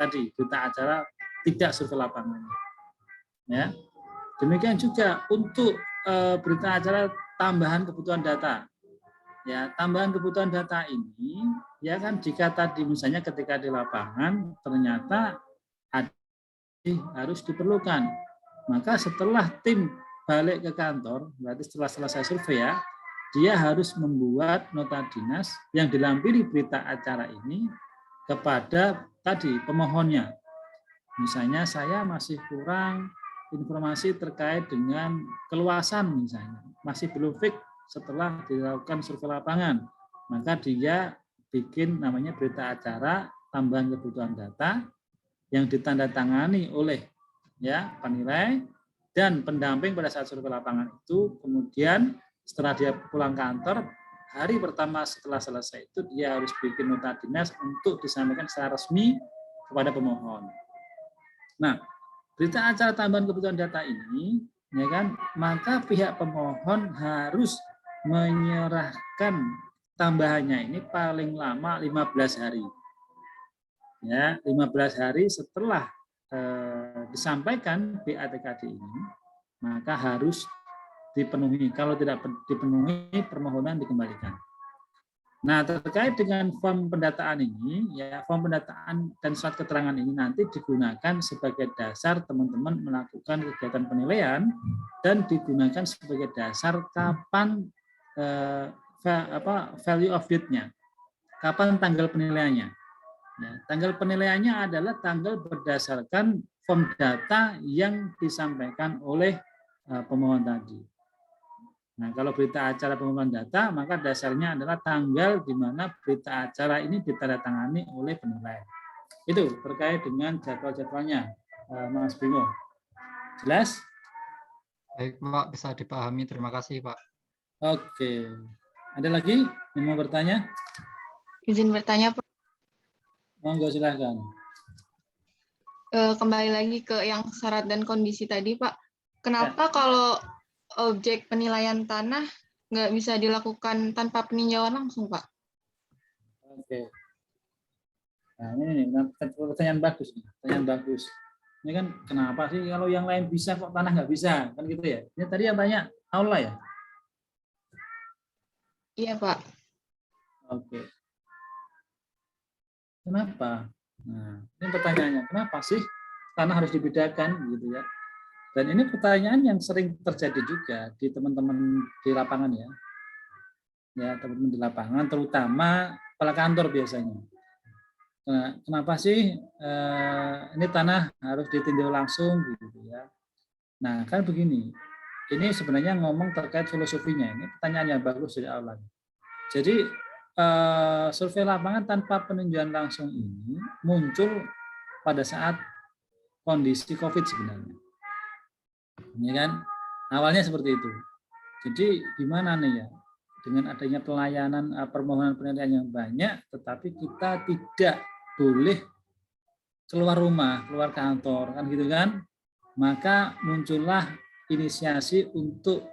tadi berita acara tidak survei lapangan. Ya, demikian juga untuk berita acara tambahan kebutuhan data. Ya, tambahan kebutuhan data ini ya kan jika tadi misalnya ketika di lapangan ternyata harus diperlukan. Maka setelah tim balik ke kantor, berarti setelah selesai survei ya, dia harus membuat nota dinas yang dilampiri berita acara ini kepada tadi pemohonnya. Misalnya saya masih kurang informasi terkait dengan keluasan misalnya, masih belum fix setelah dilakukan survei lapangan, maka dia bikin namanya berita acara tambahan kebutuhan data yang ditandatangani oleh ya penilai dan pendamping pada saat survei lapangan itu. Kemudian setelah dia pulang kantor, hari pertama setelah selesai itu dia harus bikin nota dinas untuk disampaikan secara resmi kepada pemohon. Nah, berita acara tambahan kebutuhan data ini ya kan, maka pihak pemohon harus menyerahkan tambahannya ini paling lama 15 hari. Ya, 15 hari setelah disampaikan BATKD ini, maka harus dipenuhi. Kalau tidak dipenuhi, permohonan dikembalikan. Nah, terkait dengan form pendataan ini, ya form pendataan dan surat keterangan ini nanti digunakan sebagai dasar teman-teman melakukan kegiatan penilaian dan digunakan sebagai dasar kapan value of date-nya, kapan tanggal penilaiannya. Ya, tanggal penilaiannya adalah tanggal berdasarkan form data yang disampaikan oleh pemohon tadi. Nah, kalau berita acara pengumpulan data, maka dasarnya adalah tanggal di mana berita acara ini ditandatangani oleh penilai. Itu terkait dengan jadwal-jadwalnya, Mas Bimo. Jelas? Baik, Pak, bisa dipahami. Terima kasih, Pak. Oke. Ada lagi yang mau bertanya? Izin bertanya, Pak. Monggo silahkan. kembali lagi ke yang syarat dan kondisi tadi, Pak. Kenapa kalau objek penilaian tanah nggak bisa dilakukan tanpa peninjauan langsung, Pak? Oke. Nah, ini pertanyaan bagus. Pertanyaan bagus. Ini kan kenapa sih kalau yang lain bisa kok tanah nggak bisa? Kan gitu ya. Ini tadi yang tanya Aula ya? Iya, Pak. Oke. Kenapa? Nah, ini pertanyaannya. Kenapa sih tanah harus dibedakan gitu ya? Dan ini pertanyaan yang sering terjadi juga di teman-teman di lapangan ya. Ya, teman-teman di lapangan, terutama kepala kantor biasanya. Nah, kenapa sih ini tanah harus ditinjau langsung gitu ya? Nah, kan begini. Ini sebenarnya ngomong terkait filosofinya. Ini pertanyaan yang bagus dari awal. Jadi survei lapangan tanpa peninjauan langsung ini muncul pada saat kondisi COVID sebenarnya. Ini kan awalnya seperti itu. Jadi gimana nih ya? Dengan adanya pelayanan permohonan penilaian yang banyak, tetapi kita tidak boleh keluar rumah, keluar kantor, kan gitu kan? Maka muncullah inisiasi untuk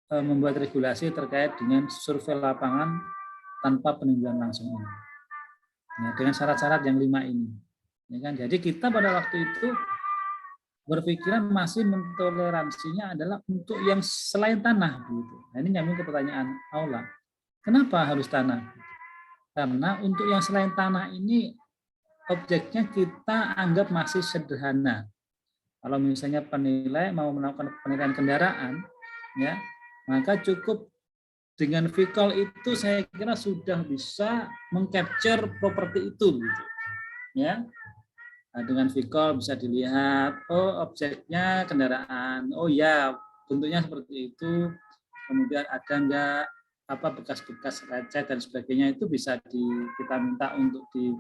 membuat regulasi terkait dengan survei lapangan tanpa peninjauan langsung ini. Nah, dengan syarat-syarat yang 5 ini. Ya kan? Jadi kita pada waktu itu berpikiran masih mentoleransinya adalah untuk yang selain tanah gitu. Nah, ini nyambung ke pertanyaan Aula. Kenapa harus tanah? Karena untuk yang selain tanah ini objeknya kita anggap masih sederhana. Kalau misalnya penilai mau melakukan penilaian kendaraan, ya, maka cukup dengan V-call itu saya kira sudah bisa mengcapture properti itu, gitu. Ya. Nah, dengan V-call bisa dilihat, oh objeknya kendaraan, oh ya bentuknya seperti itu, kemudian ada enggak bekas-bekas lecet dan sebagainya, itu bisa kita minta untuk di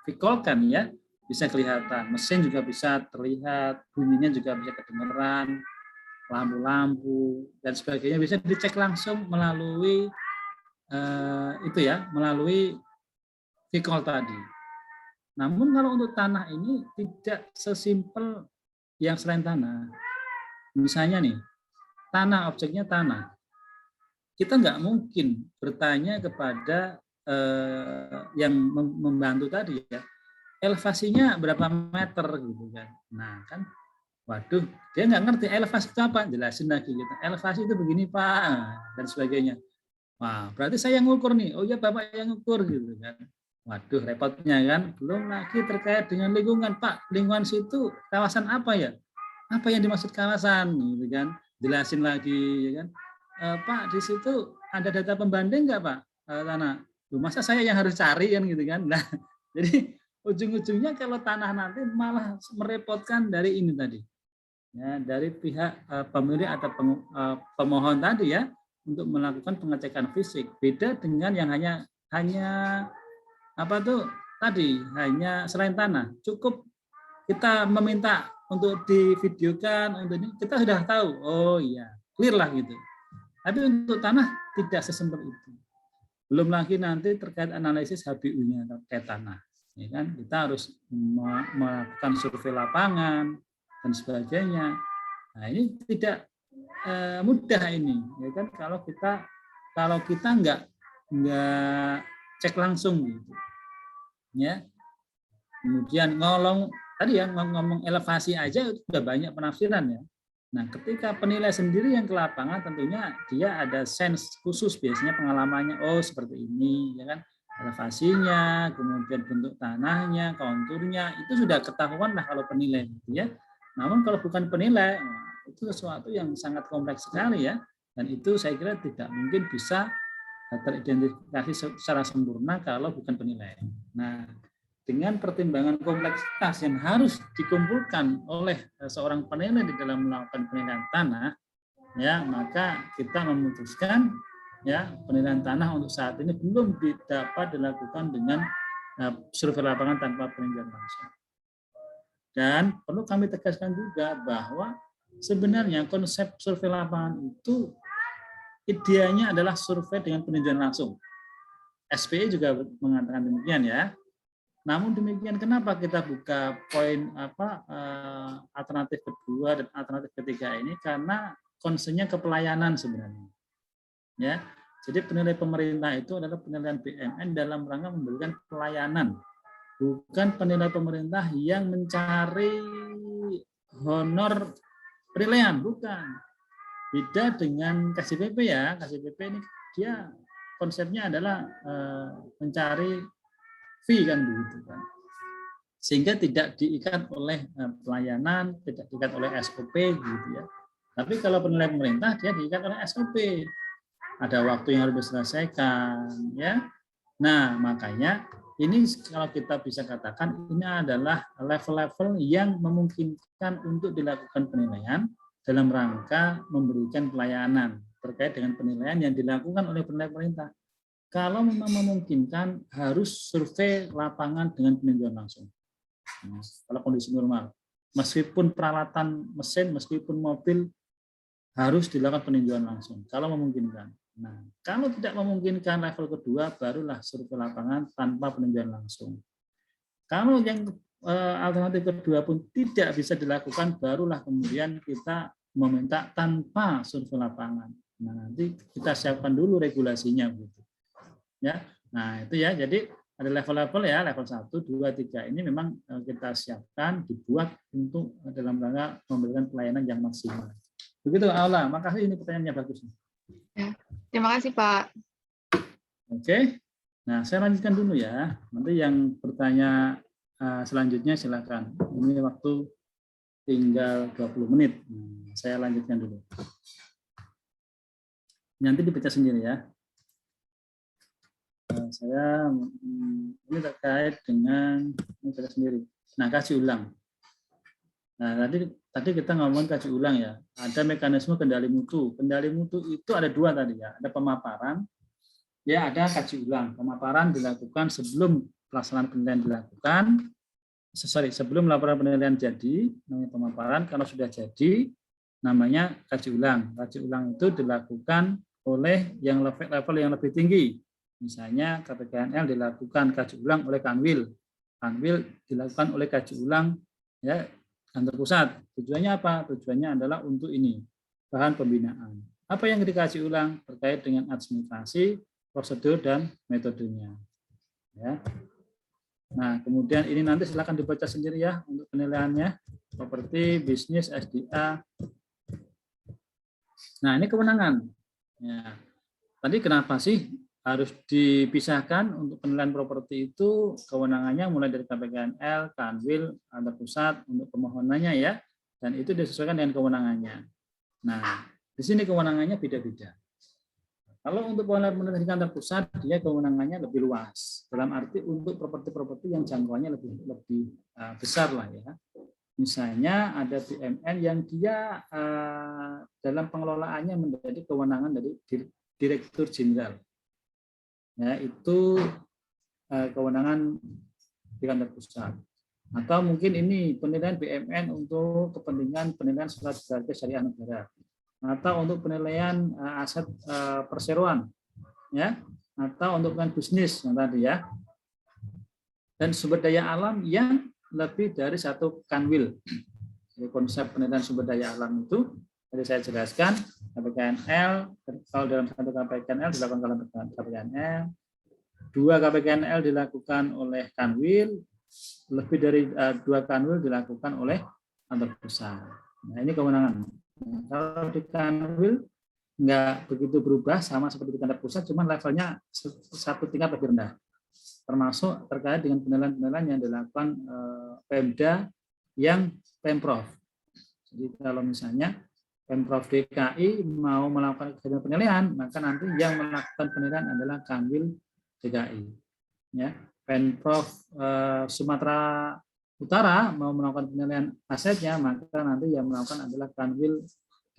V-call-kan ya, bisa kelihatan. Mesin juga bisa terlihat, bunyinya juga bisa kedengeran, lampu-lampu dan sebagainya bisa dicek langsung melalui melalui V-call tadi. Namun kalau untuk tanah ini tidak sesimpel yang selain tanah. Misalnya nih, tanah, objeknya tanah. Kita nggak mungkin bertanya kepada yang membantu tadi ya, elevasinya berapa meter gitu kan. Nah kan, waduh, dia nggak ngerti elevasi itu apa, jelasin lagi gitu. Elevasi itu begini Pak, dan sebagainya. Wah, berarti saya yang ngukur nih. Oh ya Bapak yang ngukur gitu kan. Waduh, repotnya kan. Belum lagi terkait dengan lingkungan, Pak. Lingkungan situ kawasan apa ya? Apa yang dimaksud kawasan, gitu kan? Jelasin lagi, ya kan? Pak, di situ ada data pembanding nggak, Pak? Tanah. Loh, masa saya yang harus cari kan, gitu kan? Nah, jadi ujung-ujungnya kalau tanah nanti malah merepotkan dari ini tadi, ya, dari pihak pemilik atau pemohon tadi ya, untuk melakukan pengecekan fisik. Beda dengan yang hanya hanya selain tanah, cukup kita meminta untuk divideokan, untuk ini kita sudah tahu, oh iya, clear lah gitu. Tapi untuk tanah tidak sesimpel itu. Belum lagi nanti terkait analisis HBU-nya terkait tanah, ya kan? Kita harus melakukan survei lapangan dan sebagainya. Nah ini tidak mudah ini, ya kan? Kalau kita nggak cek langsung gitu. Ya, kemudian ngomong elevasi aja sudah banyak penafsiran ya. Nah, ketika penilai sendiri yang ke lapangan tentunya dia ada sense khusus, biasanya pengalamannya, oh seperti ini, ya kan, elevasinya, kemudian bentuk tanahnya, konturnya, itu sudah ketahuan lah kalau penilai, gitu ya. Namun kalau bukan penilai, itu sesuatu yang sangat kompleks sekali ya, dan itu saya kira tidak mungkin bisa teridentifikasi secara sempurna kalau bukan penilai. Nah, dengan pertimbangan kompleksitas yang harus dikumpulkan oleh seorang penilai di dalam melakukan penilaian tanah, ya, maka kita memutuskan ya penilaian tanah untuk saat ini belum dapat dilakukan dengan survei lapangan tanpa peninjauan langsung. Dan perlu kami tegaskan juga bahwa sebenarnya konsep survei lapangan itu idealnya adalah survei dengan peninjauan langsung. SPE juga mengatakan demikian ya. Namun demikian, kenapa kita buka poin alternatif kedua dan alternatif ketiga ini? Karena concernnya ke pelayanan sebenarnya. Ya, jadi penilai pemerintah itu adalah penilaian BMN dalam rangka memberikan pelayanan, bukan penilai pemerintah yang mencari honor penilaian, bukan. Beda dengan KJPP ya, KJPP ini dia konsepnya adalah mencari fee kan begitu kan. Sehingga tidak diikat oleh pelayanan, tidak diikat oleh SOP gitu ya. Tapi kalau penilaian pemerintah dia diikat oleh SOP. Ada waktu yang harus diselesaikan ya. Nah, makanya ini kalau kita bisa katakan ini adalah level-level yang memungkinkan untuk dilakukan penilaian dalam rangka memberikan pelayanan terkait dengan penilaian yang dilakukan oleh penilai pemerintah. Kalau memang memungkinkan harus survei lapangan dengan peninjauan langsung. Nah, kalau kondisi normal, meskipun peralatan mesin, meskipun mobil harus dilakukan peninjauan langsung. Kalau memungkinkan. Nah, kalau tidak memungkinkan level kedua, barulah survei lapangan tanpa peninjauan langsung. Kalau yang alternatif kedua pun tidak bisa dilakukan, barulah kemudian kita meminta tanpa survei lapangan. Nah, nanti kita siapkan dulu regulasinya gitu. Ya. Nah, itu ya. Jadi ada level-level ya, level 1, 2, 3 ini memang kita siapkan, dibuat untuk dalam rangka memberikan pelayanan yang maksimal. Begitu, Aula. Makasih, ini pertanyaannya bagus. Ya, terima kasih, Pak. Oke. Nah, saya lanjutkan dulu ya. Nanti yang bertanya selanjutnya silakan. Ini waktu tinggal 20 menit. Nah, saya lanjutkan dulu. Nanti dibaca sendiri ya. Saya ini terkait dengan ini baca sendiri. Nah, kasih ulang. Nah, tadi kita ngomong kasih ulang ya. Ada mekanisme kendali mutu. Kendali mutu itu ada dua tadi ya. Ada pemaparan, ya ada kaji ulang. Pemaparan dilakukan sebelum pelaksanaan penilaian dilakukan. Sebelum laporan penilaian jadi, namanya pemaparan. Kalau sudah jadi, namanya kaji ulang. Kaji ulang itu dilakukan oleh yang level yang lebih tinggi. Misalnya KPKNL dilakukan kaji ulang oleh Kanwil. Kanwil dilakukan oleh kaji ulang ya kantor pusat. Tujuannya apa? Tujuannya adalah untuk ini, bahan pembinaan. Apa yang dikaji ulang terkait dengan administrasi, prosedur dan metodenya. Ya. Nah, kemudian ini nanti silakan dibaca sendiri ya untuk penilaiannya. Properti, bisnis, SDA. Nah, ini kewenangan. Ya. Tadi kenapa sih harus dipisahkan untuk penilaian properti itu kewenangannya mulai dari KPKNL, Kanwil, kantor pusat untuk pemohonannya ya, dan itu disesuaikan dengan kewenangannya. Nah, di sini kewenangannya beda-beda. Kalau untuk penilaian di kantor pusat dia kewenangannya lebih luas, dalam arti untuk properti-properti yang jangkauannya lebih besar lah ya. Misalnya ada BMN yang dia dalam pengelolaannya menjadi kewenangan dari Direktur Jenderal. Ya, itu kewenangan di kantor pusat. Atau mungkin ini penilaian BMN untuk kepentingan penilaian surat berharga syariah negara. Atau untuk penilaian aset perseroan. Ya, atau untuk penilaian bisnis yang tadi ya. Dan sumber daya alam yang lebih dari satu kanwil. Jadi konsep penilaian sumber daya alam itu tadi saya jelaskan, KPKNL, kalau dalam satu KPKNL dilakukan oleh KPKNL, 2 KPKNL dilakukan oleh Kanwil, lebih dari 2 Kanwil dilakukan oleh kantor pusat. Nah, ini kewenangan. Nah, kalau di Kanwil nggak begitu berubah, sama seperti di kantor pusat, cuma levelnya satu tingkat lebih rendah. Termasuk terkait dengan penilaian-penilaian yang dilakukan Pemda yang Pemprov. Jadi kalau misalnya Pemprov DKI mau melakukan kegiatan penilaian, maka nanti yang melakukan penilaian adalah Kanwil DKI. Ya, Pemprov Sumatera Utara mau melakukan penilaian asetnya, maka nanti yang melakukan adalah Kanwil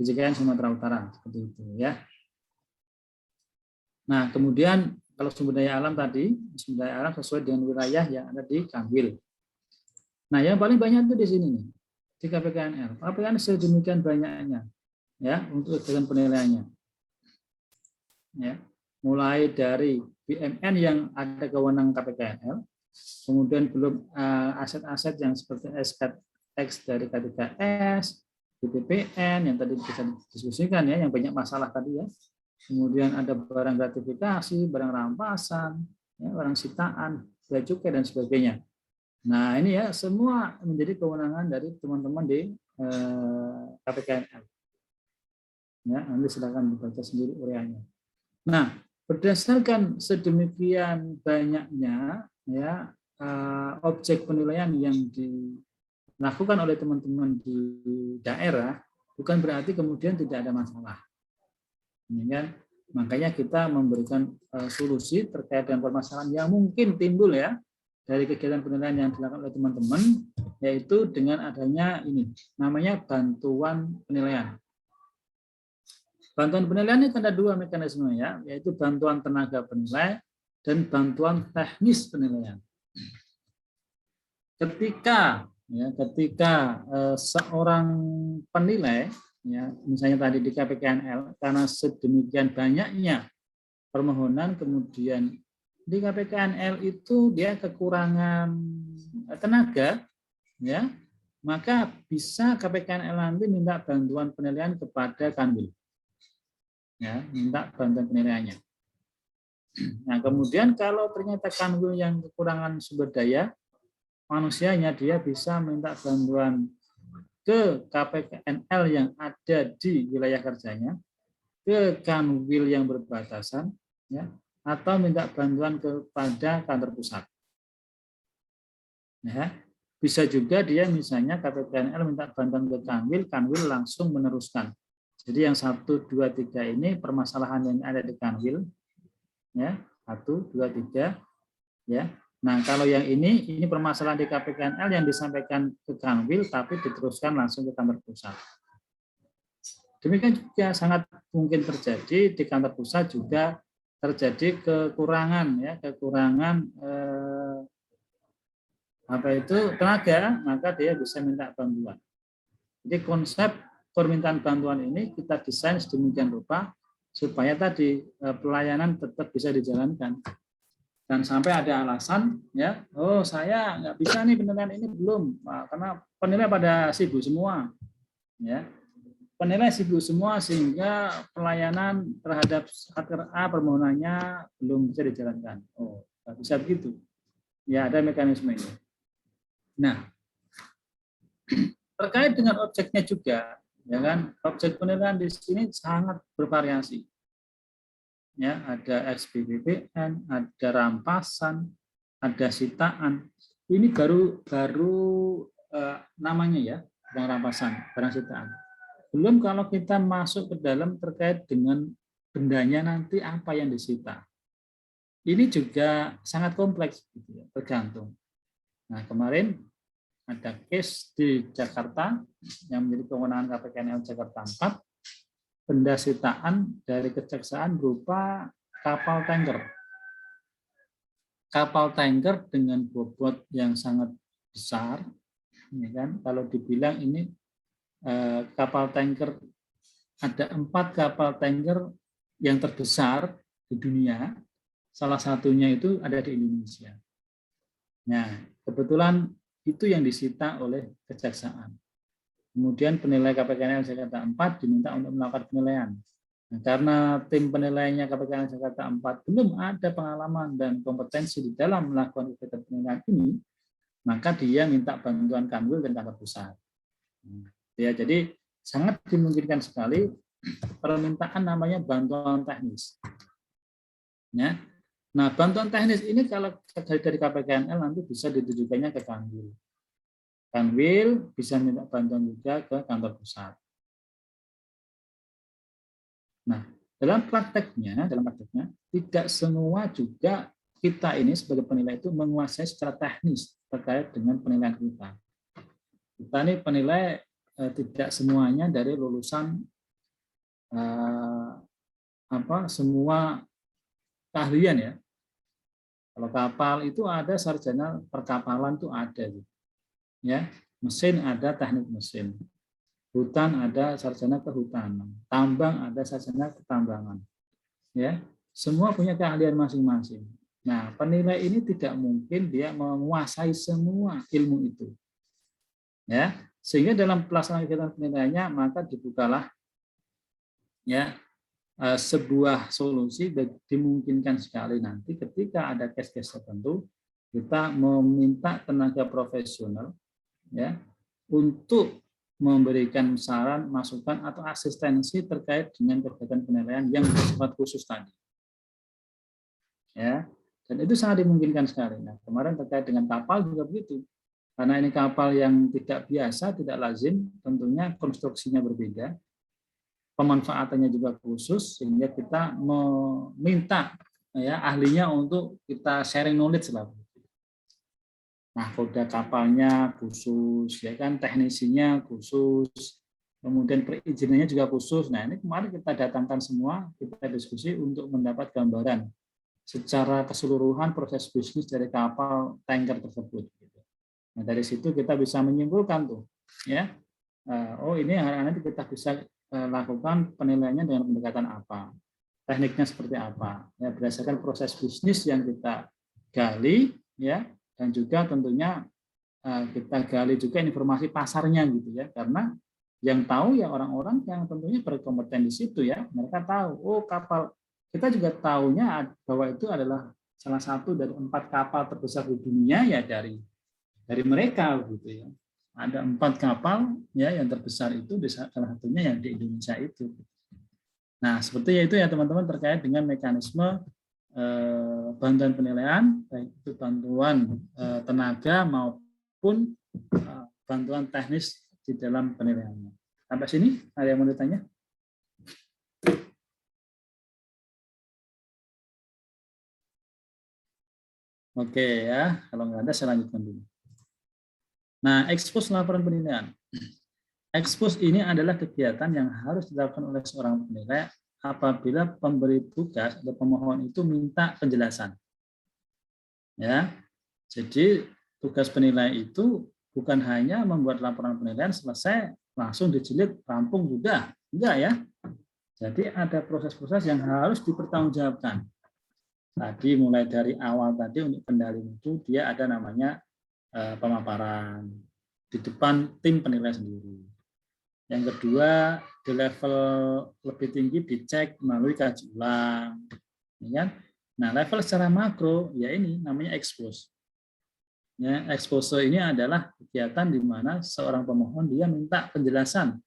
DJKN Sumatera Utara, seperti itu ya. Nah, kemudian kalau sumber daya alam tadi, sumber daya alam sesuai dengan wilayah yang ada di Kanwil. Nah, yang paling banyak itu di sini nih, di KPKNL. KPKNL sedemikian banyaknya. Ya, untuk dengan penilaiannya. Ya, mulai dari BMN yang ada kewenangan KPKNL, kemudian belum aset-aset yang seperti SKX dari K3S, BPPN yang tadi bisa didiskusikan ya, yang banyak masalah tadi ya. Kemudian ada barang gratifikasi, barang rampasan, ya, barang sitaan, bea cukai dan sebagainya. Nah ini ya semua menjadi kewenangan dari teman-teman di KPKNL. Ya, nanti silakan dibaca sendiri uraiannya. Nah, berdasarkan sedemikian banyaknya ya objek penilaian yang dilakukan oleh teman-teman di daerah, bukan berarti kemudian tidak ada masalah. Ini kan, makanya kita memberikan solusi terkait dengan permasalahan yang mungkin timbul ya dari kegiatan penilaian yang dilakukan oleh teman-teman, yaitu dengan adanya ini, namanya bantuan penilaian. Bantuan penilaian itu ada dua mekanisme ya, yaitu bantuan tenaga penilai dan bantuan teknis penilaian. Ketika seorang penilai, ya, misalnya tadi di KPKNL, karena sedemikian banyaknya permohonan, kemudian di KPKNL itu dia kekurangan tenaga, ya, maka bisa KPKNL nanti minta bantuan penilaian kepada Kanwil. Ya, minta bantuan penilaiannya. Nah, kemudian kalau ternyata Kanwil yang kekurangan sumber daya manusianya, dia bisa minta bantuan ke KPKNL yang ada di wilayah kerjanya, ke Kanwil yang berbatasan, ya, atau minta bantuan kepada kantor pusat. Ya, bisa juga dia misalnya KPKNL minta bantuan ke Kanwil, Kanwil langsung meneruskan. Jadi yang 1, 2, 3 ini permasalahan yang ada di Kanwil, ya 1, 2, 3, ya. Nah kalau yang ini permasalahan di KPKNL yang disampaikan ke Kanwil, tapi diteruskan langsung ke kantor pusat. Demikian juga sangat mungkin terjadi di kantor pusat juga terjadi kekurangan, ya kekurangan tenaga, maka dia bisa minta bantuan. Jadi konsep permintaan bantuan ini kita desain sedemikian rupa supaya tadi pelayanan tetap bisa dijalankan. Dan sampai ada alasan, ya, oh saya nggak bisa nih penilaian ini belum, karena penilai pada sibuk semua, ya, penilai sibuk semua sehingga pelayanan terhadap hacker A permohonannya belum bisa dijalankan. Oh, nggak bisa begitu. Ya ada mekanisme ini. Nah, terkait dengan objeknya juga, ya kan, objek penilaian di sini sangat bervariasi. Ya, ada SBBPN, ada rampasan, ada sitaan. Ini baru namanya ya, barang rampasan, barang sitaan. Belum kalau kita masuk ke dalam terkait dengan bendanya nanti apa yang disita. Ini juga sangat kompleks, gitu ya, tergantung. Nah kemarin ada case di Jakarta yang menjadi kewenangan KPKNL Jakarta 4. Benda sitaan dari kejaksaan berupa kapal tanker. Kapal tanker dengan bobot yang sangat besar, ya kan? Kalau dibilang ini kapal tanker, ada 4 kapal tanker yang terbesar di dunia, salah satunya itu ada di Indonesia. Nah, kebetulan itu yang disita oleh kejaksaan. Kemudian penilai KPKNL Jakarta 4 diminta untuk melakukan penilaian. Nah, karena tim penilainya KPKNL Jakarta 4 belum ada pengalaman dan kompetensi di dalam melakukan kegiatan penilaian ini, maka dia minta bantuan Kanwil dan kantor pusat. Ya, jadi sangat dimungkinkan sekali permintaan namanya bantuan teknis. Ya. Nah, bantuan teknis ini kalau dari KPKNL nanti bisa ditujukannya ke Kanwil. Kanwil bisa minta bantuan juga ke kantor pusat. Nah, dalam prakteknya tidak semua juga kita ini sebagai penilai itu menguasai secara teknis terkait dengan penilaian kita. Kita ini penilai tidak semuanya dari lulusan semua keahlian ya. Kalau kapal itu ada sarjana perkapalan itu ada. Ya, mesin ada teknik mesin, hutan ada sarjana kehutanan, tambang ada sarjana ketambangan, ya, semua punya keahlian masing-masing. Nah, penilai ini tidak mungkin dia menguasai semua ilmu itu. Ya, sehingga dalam pelaksanaan kegiatan penilaiannya maka dibukalah ya sebuah solusi dan dimungkinkan sekali nanti ketika ada case-case tertentu kita meminta tenaga profesional ya untuk memberikan saran, masukan atau asistensi terkait dengan kegiatan penilaian yang bersifat khusus tadi. Ya, dan itu sangat dimungkinkan sekali. Nah, kemarin terkait dengan kapal juga begitu. Karena ini kapal yang tidak biasa, tidak lazim, tentunya konstruksinya berbeda, pemanfaatannya juga khusus, sehingga kita meminta ya ahlinya untuk kita sharing knowledge lah. Nahkoda kapalnya khusus, ya kan, teknisinya khusus, kemudian perizinannya juga khusus. Nah, ini kemarin kita datangkan semua, kita diskusi untuk mendapat gambaran secara keseluruhan proses bisnis dari kapal tanker tersebut. Nah, dari situ kita bisa menyimpulkan tuh, ya, oh ini nanti kita bisa lakukan penilaiannya dengan pendekatan apa, tekniknya seperti apa, ya berdasarkan proses bisnis yang kita gali, ya, dan juga tentunya kita gali juga informasi pasarnya gitu ya, karena yang tahu ya orang-orang yang tentunya berkompeten di situ ya, mereka tahu, oh kapal, kita juga tahunya bahwa itu adalah salah satu dari 4 kapal terbesar di dunia ya dari mereka gitu ya. Ada 4 kapal ya yang terbesar itu, salah satunya yang di Indonesia itu. Nah, seperti itu ya teman-teman terkait dengan mekanisme bantuan penilaian, baik itu bantuan tenaga maupun bantuan teknis di dalam penilaiannya. Sampai sini ada yang mau ditanya? Oke ya, kalau nggak ada saya lanjutkan dulu. Nah, ekspos laporan penilaian. Ekspos ini adalah kegiatan yang harus dilakukan oleh seorang penilai apabila pemberi tugas atau pemohon itu minta penjelasan. Ya, jadi tugas penilai itu bukan hanya membuat laporan penilaian selesai langsung dijilid rampung juga, enggak ya. Jadi ada proses-proses yang harus dipertanggungjawabkan. Tadi mulai dari awal tadi untuk kendali mutu dia ada namanya pemaparan di depan tim penilai sendiri. Yang kedua, di level lebih tinggi dicek melalui kaji ulang. Ya. Nah, level secara makro, ya ini namanya expose. Ya, expose ini adalah kegiatan di mana seorang pemohon dia minta penjelasan.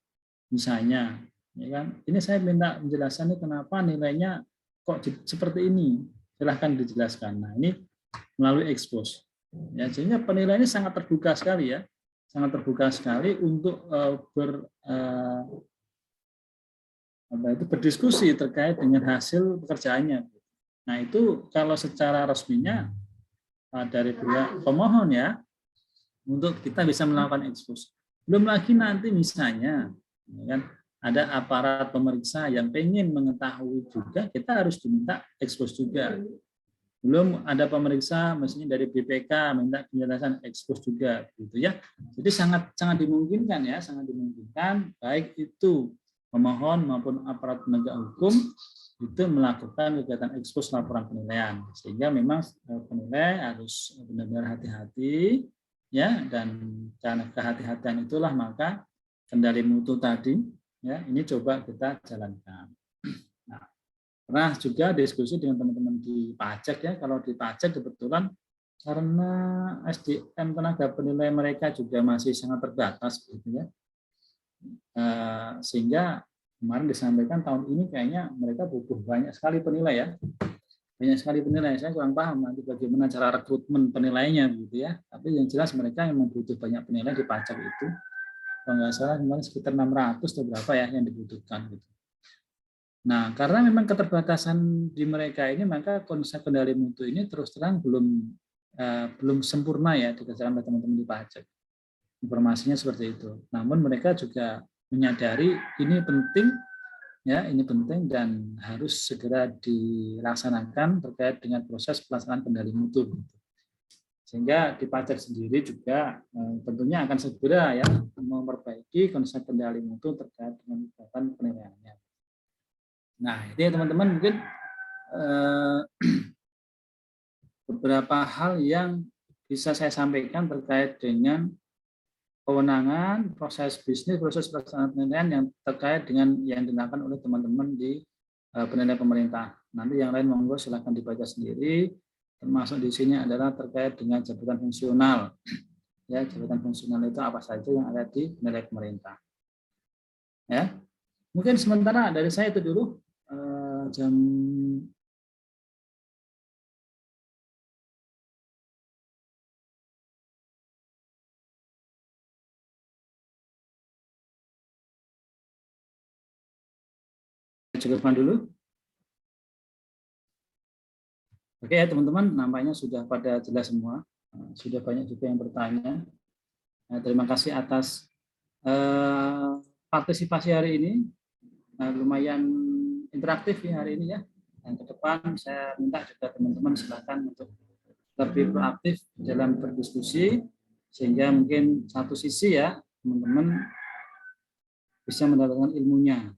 Misalnya, ya kan, ini saya minta penjelasan ini kenapa nilainya kok seperti ini. Silahkan dijelaskan. Nah, ini melalui expose. Ya, sehingga penilaiannya sangat terbuka sekali ya. Sangat terbuka sekali untuk berdiskusi terkait dengan hasil pekerjaannya. Nah itu kalau secara resminya dari pihak pemohon ya, untuk kita bisa melakukan ekspos. Belum lagi nanti misalnya, ya kan, ada aparat pemeriksa yang pengen mengetahui juga, kita harus diminta ekspos juga. Belum ada pemeriksa misalnya dari BPK minta penjelasan ekspos juga gitu ya. Jadi sangat dimungkinkan ya, sangat dimungkinkan baik itu pemohon maupun aparat penegak hukum itu melakukan kegiatan ekspos laporan penilaian. Sehingga memang penilai harus benar-benar hati-hati ya, dan karena kehati-hatian itulah maka kendali mutu tadi ya ini coba kita jalankan. Pernah juga diskusi dengan teman-teman di pajak ya, kalau di pajak kebetulan karena SDM tenaga penilai mereka juga masih sangat terbatas gitu ya, sehingga kemarin disampaikan tahun ini kayaknya mereka butuh banyak sekali penilai ya, banyak sekali penilai. Saya kurang paham nanti bagaimana cara rekrutmen penilainya gitu ya, tapi yang jelas mereka memang butuh banyak penilai di pajak itu. Kalau nggak salah kemarin sekitar 600 atau berapa ya yang dibutuhkan gitu. Nah, karena memang keterbatasan di mereka ini, maka konsep kendali mutu ini terus terang belum sempurna ya dikatakan oleh teman-teman di pajak. Informasinya seperti itu. Namun mereka juga menyadari ini penting ya, ini penting dan harus segera dilaksanakan terkait dengan proses pelaksanaan kendali mutu. Sehingga di pajak sendiri juga tentunya akan segera ya memperbaiki konsep kendali mutu terkait dengan kegiatan penilaiannya. Nah, itu ya teman-teman mungkin beberapa hal yang bisa saya sampaikan terkait dengan kewenangan, proses bisnis, proses pelaksanaan penilaian yang terkait dengan yang dilakukan oleh teman-teman di penilaian pemerintah. Nanti yang lain monggo silahkan dibaca sendiri, termasuk di sini adalah terkait dengan jabatan fungsional. Ya, jabatan fungsional itu apa saja yang ada di penilaian pemerintah. Ya, mungkin sementara dari saya itu dulu. Jam cukupkan dulu. Oke ya teman-teman, nampaknya sudah pada jelas semua. Sudah banyak juga yang bertanya. Terima kasih atas partisipasi hari ini. Lumayan interaktif ya hari ini ya. Dan ke depan saya minta juga teman-teman silakan untuk lebih proaktif dalam berdiskusi, sehingga mungkin satu sisi ya teman-teman bisa mendapatkan ilmunya.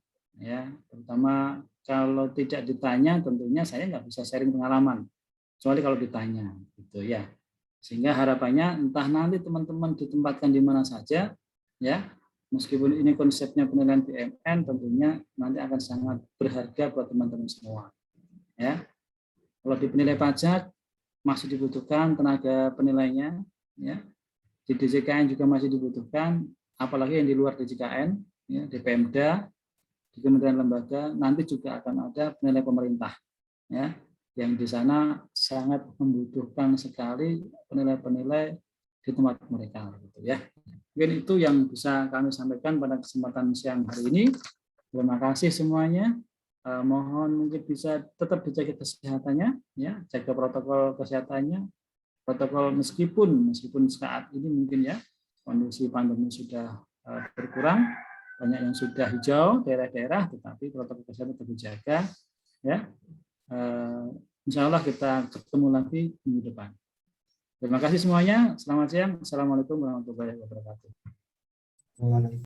Ya, terutama kalau tidak ditanya tentunya saya nggak bisa sharing pengalaman, kecuali kalau ditanya gitu ya. Sehingga harapannya entah nanti teman-teman ditempatkan di mana saja ya, meskipun ini konsepnya penilaian BMN, tentunya nanti akan sangat berharga buat teman-teman semua ya. Kalau di penilai pajak masih dibutuhkan tenaga penilainya ya, di DJKN juga masih dibutuhkan, apalagi yang di luar DJKN ya, di Pemda, di kementerian lembaga, nanti juga akan ada penilai pemerintah ya, yang di sana sangat membutuhkan sekali penilai-penilai di tempat mereka gitu ya. Mungkin itu yang bisa kami sampaikan pada kesempatan siang hari ini. Terima kasih semuanya. Mohon mungkin bisa tetap dijaga kesehatannya ya, jaga protokol kesehatannya. Protokol meskipun saat ini mungkin ya kondisi pandemi sudah berkurang, banyak yang sudah hijau daerah-daerah, tetapi protokol kesehatan tetap dijaga ya. Insya Allah kita ketemu lagi minggu depan. Terima kasih semuanya. Selamat siang. Assalamualaikum warahmatullahi wabarakatuh.